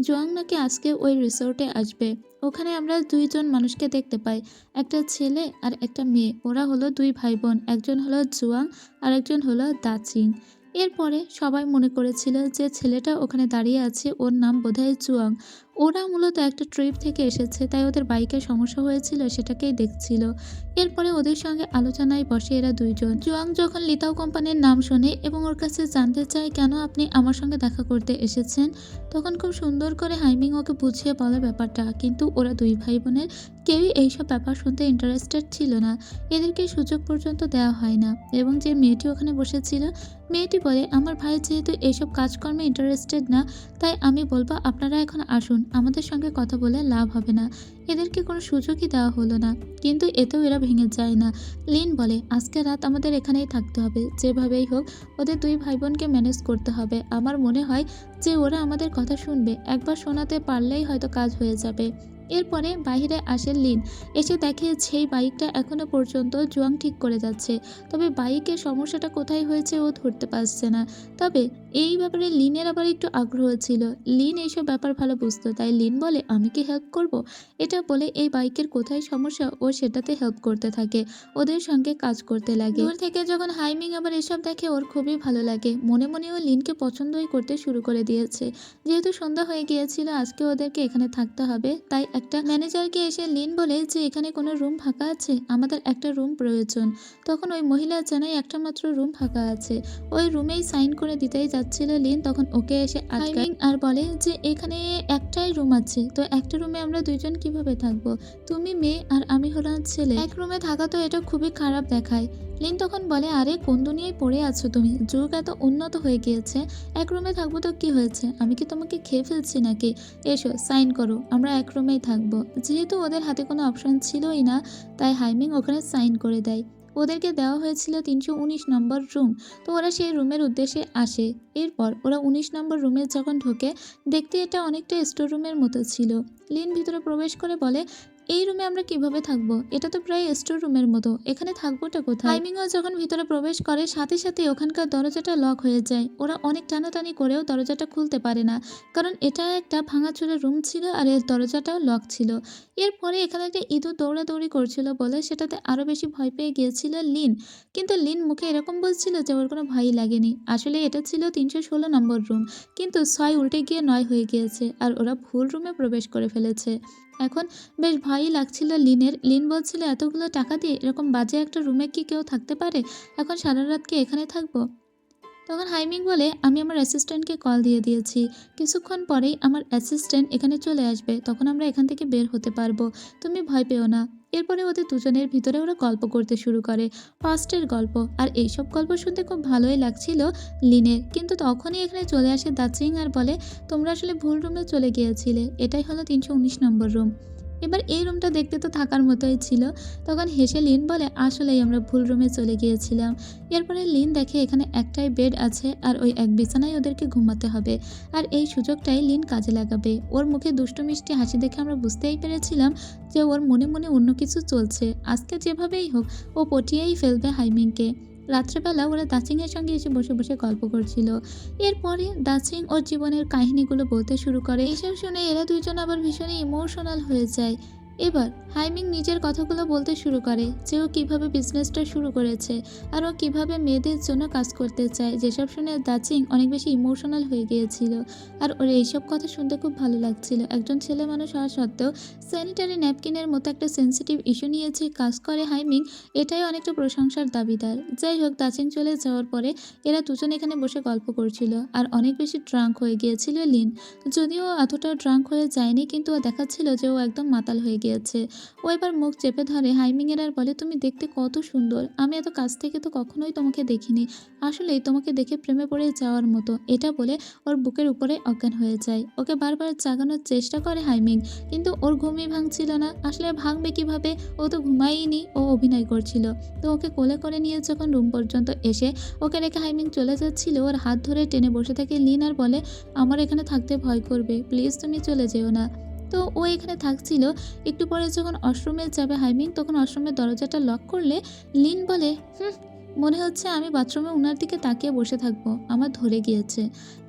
Speaker 1: জুয়াং নাকি আজকে ওই রিসোর্টে আসবে। ওখানে আমরা দুইজন মানুষকে দেখতে পাই, একটা ছেলে আর একটা মেয়ে। ওরা হলো দুই ভাই বোন, একজন হলো জুয়াং আর একজন হলো দাচিং। এরপরে সবাই মনে করেছিল যে ছেলেটা ওখানে দাঁড়িয়ে আছে, ওর নাম বোধহয় জুয়াং। ওরা মূলত একটা ট্রিপ থেকে এসেছে, তাই ওদের বাইকের সমস্যা হয়েছিল, সেটাকেই দেখছিল। এরপরে ওদের সঙ্গে আলোচনায় বসে এরা দুইজন। জুয়াং যখন লিতাও কোম্পানির নাম শোনে এবং ওর কাছে জানতে চায় কেন আপনি আমার সঙ্গে দেখা করতে এসেছেন, তখন খুব সুন্দর করে হাইমিং ওকে বুঝিয়ে বলে ব্যাপারটা। কিন্তু ওরা দুই ভাই বোনের কেউই এইসব ব্যাপার শুনতে ইন্টারেস্টেড ছিল না, এদেরকে সুযোগ পর্যন্ত দেওয়া হয় না। এবং যে মেয়েটি ওখানে বসেছিল, মেয়েটি বলে, আমার ভাই যেহেতু এইসব কাজকর্মে ইন্টারেস্টেড না, তাই আমি বলবো আপনারা এখন আসুন, আমাদের সঙ্গে কথা বলে লাভ হবে না। এদেরকে কোনো সুযোগই দেওয়া হলো না, কিন্তু এতেও এরা ভেঙে যায় না। লিন বলে, আজকে রাত আমাদের এখানেই থাকতে হবে, যেভাবেই হোক ওদের দুই ভাই বোনকে ম্যানেজ করতে হবে। আমার মনে হয় যে ওরা আমাদের কথা শুনবে, একবার শোনাতে পারলেই হয়তো কাজ হয়ে যাবে। এরপরে বাইরে আসে লিন, এসে দেখে সেই বাইকটা এখনো পর্যন্ত জুয়াং ঠিক করে যাচ্ছে, তবে বাইকের সমস্যাটা কোথায় হয়েছে ও ধরতে পারছে না। তবে এই ব্যাপারে লিনের আবার একটু আগ্রহ ছিল, লিন এইসব ব্যাপার ভালো বুঝতো, তাই লিন বলে, আমি কি হেল্প করব? এটা বলে এই বাইকের কোথায় সমস্যা ও সেটাতে হেল্প করতে থাকে, ওদের সঙ্গে কাজ করতে লাগে। দূর থেকে যখন হাইমিং আবার এসব দেখে, ওর খুবই ভালো লাগে। মনে মনে ও লিনকে পছন্দই করতে শুরু করে দিয়েছে। যেহেতু সন্ধ্যা হয়ে গিয়েছিল, আজকে ওদেরকে এখানে থাকতে হবে, তাই একটা ম্যানেজারকে এসে লিন বলে যে এখানে কোনো রুম ফাঁকা আছে, আমাদের একটা রুম প্রয়োজন। তখন ওই মহিলা জানায় একটা মাত্র রুম ফাঁকা আছে। ওই রুমেই সাইন করে দিতেই যাচ্ছিল লিন, তখন ওকে এসে আটকায় আর বলে যে এখানে একটাই রুম আছে, তো একটা রুমে আমরা দুইজন কিভাবে থাকবো? তুমি মেয়ে আর আমি হলাম ছেলে, এক রুমে থাকা তো এটা খুবই খারাপ দেখায়। লিন তখন বলে, আরে কোন দুনিয়ায় পড়ে আছো তুমি, যুগ এত উন্নত হয়ে গিয়েছে, এক রুমে থাকবো তো কি হয়েছে, আমি কি তোমাকে খেয়ে ফেলছি নাকি? এসো সাইন করো, আমরা এক রুমেই থাকবো। যেহেতু ওদের হাতে কোনো অপশন ছিলই না, তাই হাইমিং ওখানে সাইন করে দেয়। ওদেরকে দেওয়া হয়েছিল 319 নম্বর রুম, তো ওরা সেই রুমের উদ্দেশ্যে আসে। এরপর ওরা 19 নম্বর রুমে যখন ঢোকে, দেখতে এটা অনেকটা স্টোর রুমের মতো ছিল। লিন ভিতরে প্রবেশ করে বলে, এই রুমে আমরা কিভাবে থাকবো, এটা তো প্রায় স্টোর রুমের মতো, এখানে থাকবোটা কোথায়? টাইমিংও যখন ভিতরে প্রবেশ করে, সাথে সাথে ওখানকার দরজাটা লক হয়ে যায়। ওরা অনেক টানাটানি করেও দরজাটা খুলতে পারে না, কারণ এটা একটা ভাঙাচোরা রুম ছিল আর এর দরজাটাও লক ছিল। এরপরে এখানে একটা ইঁদুর দৌড়াদৌড়ি করছিল বলে সেটাতে আরও বেশি ভয় পেয়ে গিয়েছিল লিন। কিন্তু লিন মুখে এরকম বলছিল যে ওর কোনো ভয়ই লাগেনি। আসলে এটা ছিল 316 নম্বর রুম, কিন্তু 6 উল্টে গিয়ে 9 হয়ে গিয়েছে আর ওরা ভুল রুমে প্রবেশ করে ফেলেছে। এখন বেশ ভয়ই লাগছিল লিনের। লিন বলছিল, এতগুলো টাকা দিয়ে এরকম বাজে একটা রুমে কি কেউ থাকতে পারে? এখন সারা রাত কি এখানে থাকবো? তখন হাইমিং বলে, আমি আমার অ্যাসিস্ট্যান্টকে কল দিয়ে দিয়েছি, কিছুক্ষণ পরেই আমার অ্যাসিস্ট্যান্ট এখানে চলে আসবে, তখন আমরা এখান থেকে বের হতে পারবো, তুমি ভয় পেও না। এরপরে ওদের দুজনের ভিতরে ওরা গল্প করতে শুরু করে, পাস্টের গল্প। আর এইসব গল্প শুনতে খুব ভালোই লাগছিল লিনের। কিন্তু তখনই এখানে চলে আসে দাচিং আর বলে, তোমরা আসলে ভুল রুমে চলে গিয়েছিলে, এটাই হলো 319 নম্বর রুম। এবার এই রুমটা দেখতে তো থাকার মতোই ছিল। তখন হেসে লিন বলে, আসলেই আমরা ভুল রুমে চলে গিয়েছিলাম। এরপরে লিন দেখে এখানে একটাই বেড আছে আর ওই এক বিছানায় ওদেরকে ঘুমাতে হবে। আর এই সুযোগটাই লিন কাজে লাগাবে। ওর মুখে দুষ্টু মিষ্টি হাসি দেখে আমরা বুঝতেই পেরেছিলাম যে ওর মনে মনে অন্য কিছু চলছে। আজকে যেভাবেই হোক ও পটিয়েই ফেলবে হাইমিংকে। রাত্রেবেলা ওরা দাচিংয়ের সঙ্গে এসে বসে বসে গল্প করছিল। এরপরে দাচিং ওর জীবনের কাহিনীগুলো বলতে শুরু করে। এসব শুনে এরা দুইজন আবার ভীষণই ইমোশনাল হয়ে যায়। এবার হাইমিং নিজের কথাগুলো বলতে শুরু করে যে ও কীভাবে বিজনেসটা শুরু করেছে আর ও কীভাবে মেয়েদের জন্য কাজ করতে চায়, যেসব শুনে দাচিং অনেক বেশি ইমোশনাল হয়ে গিয়েছিল। আর ওর এইসব কথা শুনতে খুব ভালো লাগছিল। একজন ছেলে মানুষ হওয়া সত্ত্বেও স্যানিটারি ন্যাপকিনের মতো একটা সেন্সিটিভ ইস্যু নিয়ে যে কাজ করে হাইমিং, এটাই অনেকটা প্রশংসার দাবিদার। যাই হোক, দাচিং চলে যাওয়ার পরে এরা দুজন এখানে বসে গল্প করছিল আর অনেক বেশি ড্রাঙ্ক হয়ে গিয়েছিল লিন। যদিও এতটা ড্রাঙ্ক হয়ে যায়নি, কিন্তু ও দেখাচ্ছিল যে ও একদম মাতাল হয়ে গিয়েছে। ও এবার মুখ চেপে ধরে হাইমিংয়ের আর বলে, তুমি দেখতে কত সুন্দর, আমি এত কাছ থেকে তো কখনোই তোমাকে দেখিনি, আসলেই তোমাকে দেখে প্রেমে পড়ে যাওয়ার মতো। এটা বলে ওর বুকের উপরে অজ্ঞান হয়ে যায়। ওকে বারবার জাগানোর চেষ্টা করে হাইমিং, কিন্তু ওর ঘুমই ভাঙছিল না। আসলে ভাঙবে কিভাবে, ও তো ঘুমায়নি, ও অভিনয় করছিল। তো ওকে কোলে করে নিয়ে যখন রুম পর্যন্ত এসে ওকে রেখে হাইমিং চলে যাচ্ছিল, ওর হাত ধরে টেনে বসে থাকে লিন আর বলে, আমার এখানে থাকতে ভয় করবে, প্লিজ তুমি চলে যেও না। তো ও এখানে থাকছিল। একটু পরে যখন ওয়াশরুমে যাবে হাইমিং, তখন ওয়াশরুমের দরজাটা লক করলে লিন বলে, মনে হচ্ছে আমি বাথরুমে উনার দিকে তাকিয়ে বসে থাকবো, আমার ধরে গিয়েছে।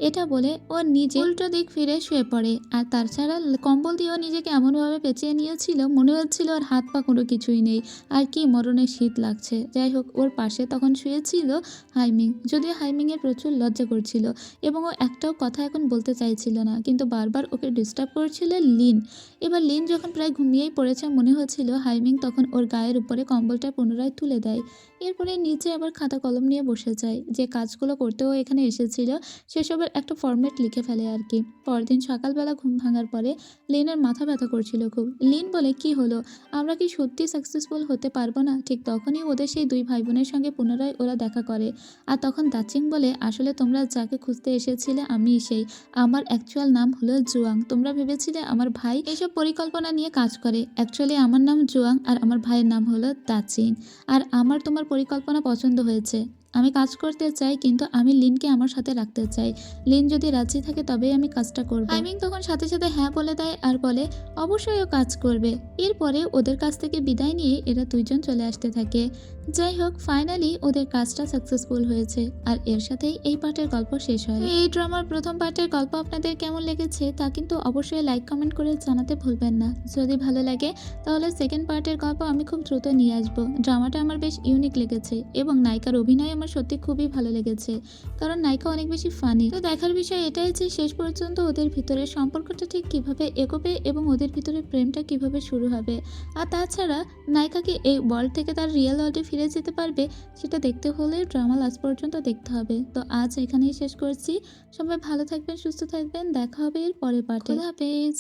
Speaker 1: এটা বলে ও নিজে উল্টো দিক ফিরে শুয়ে পড়ে। আর তাছাড়া কম্বল দিয়েও নিজেকে এমনভাবে পেঁচিয়ে নিয়েছিল, মনে হচ্ছিল ওর হাত পা কোনো কিছুই নেই আর কি মরণের শীত লাগছে। যাই হোক, ওর পাশে তখন শুয়েছিল হাইমিং। যদিও হাইমিংয়ের প্রচুর লজ্জা করছিল এবং ও একটাও কথা এখন বলতে চাইছিল না, কিন্তু বারবার ওকে ডিস্টার্ব করছিল লিন। এবার লিন যখন প্রায় ঘুমিয়েই পড়েছে মনে হচ্ছিল, হাইমিং তখন ওর গায়ের উপরে কম্বলটা পুনরায় তুলে দেয়। এরপরে নিচে আবার খাতা কলম নিয়ে বসে যায়। যে কাজগুলো করতেও এখানে এসেছিল সেসবের একটা ফরম্যাট লিখে ফেলে আর কি। পরদিন সকালবেলা ঘুম ভাঙার পরে লিনের মাথা ব্যথা করছিল খুব। লিন বলে, কি হলো, আমরা কি সত্যি সাকসেসফুল হতে পারবো না? ঠিক তখনই ওদের সেই দুই ভাই বোনের সঙ্গে পুনরায় ওরা দেখা করে। আর তখন দাচিং বলে, আসলে তোমরা যাকে খুঁজতে এসেছিলে আমি সেই, আমার অ্যাকচুয়াল নাম হলো জুয়াং। তোমরা ভেবেছিলে আমার ভাই এইসব পরিকল্পনা নিয়ে কাজ করে, অ্যাকচুয়ালি আমার নাম জুয়াং আর আমার ভাইয়ের নাম হলো দাচিং। আর আমার তোমার পরিকল্পনা পছন্দ হয়েছে, আমি কাজ করতে চাই, কিন্তু আমি লিনকে আমার সাথে রাখতে চাই। লিন যদি রাজি থাকে তবেই আমি কাজটা করব। হাইমিং তখন সাথে সাথে হ্যাঁ বলে দেয় আর বলে অবশ্যই ও কাজ করবে। এরপরে ওদের কাছ থেকে বিদায় নিয়ে এরা দুইজন চলে আসতে থাকে। যাই হোক, ফাইনালি ওদের কাজটা সাকসেসফুল হয়েছে আর এর সাথেই এই পার্টের গল্প শেষ হয়। এই ড্রামার প্রথম পার্টের গল্প আপনাদের কেমন লেগেছে তা কিন্তু অবশ্যই লাইক কমেন্ট করে জানাতে ভুলবেন না। যদি ভালো লাগে তাহলে সেকেন্ড পার্টের গল্প আমি খুব দ্রুত নিয়ে আসবো। ড্রামাটা আমার বেশ ইউনিক লেগেছে এবং নায়িকার অভিনয় আমার সত্যি খুবই ভালো লেগেছে, কারণ নায়িকা অনেক বেশি ফানি। তো দেখার বিষয় এটাই যে শেষ পর্যন্ত ওদের ভিতরে সম্পর্কটা ঠিক কিভাবে এগোবে এবং ওদের ভিতরে প্রেমটা কিভাবে শুরু হবে। আর তাছাড়া নায়িকাকে এই ওয়ার্ল্ড থেকে তার রিয়েল ওয়ার্ল্ডে ফিরে যেতে পারবে, সেটা দেখতে হলে ড্রামা লাস্ট পর্যন্ত দেখতে হবে। তো আজ এখানেই শেষ করছি। সবাই ভালো থাকবেন, সুস্থ থাকবেন, দেখা হবে এর পরের পার্টে। খোদা হাফেজ।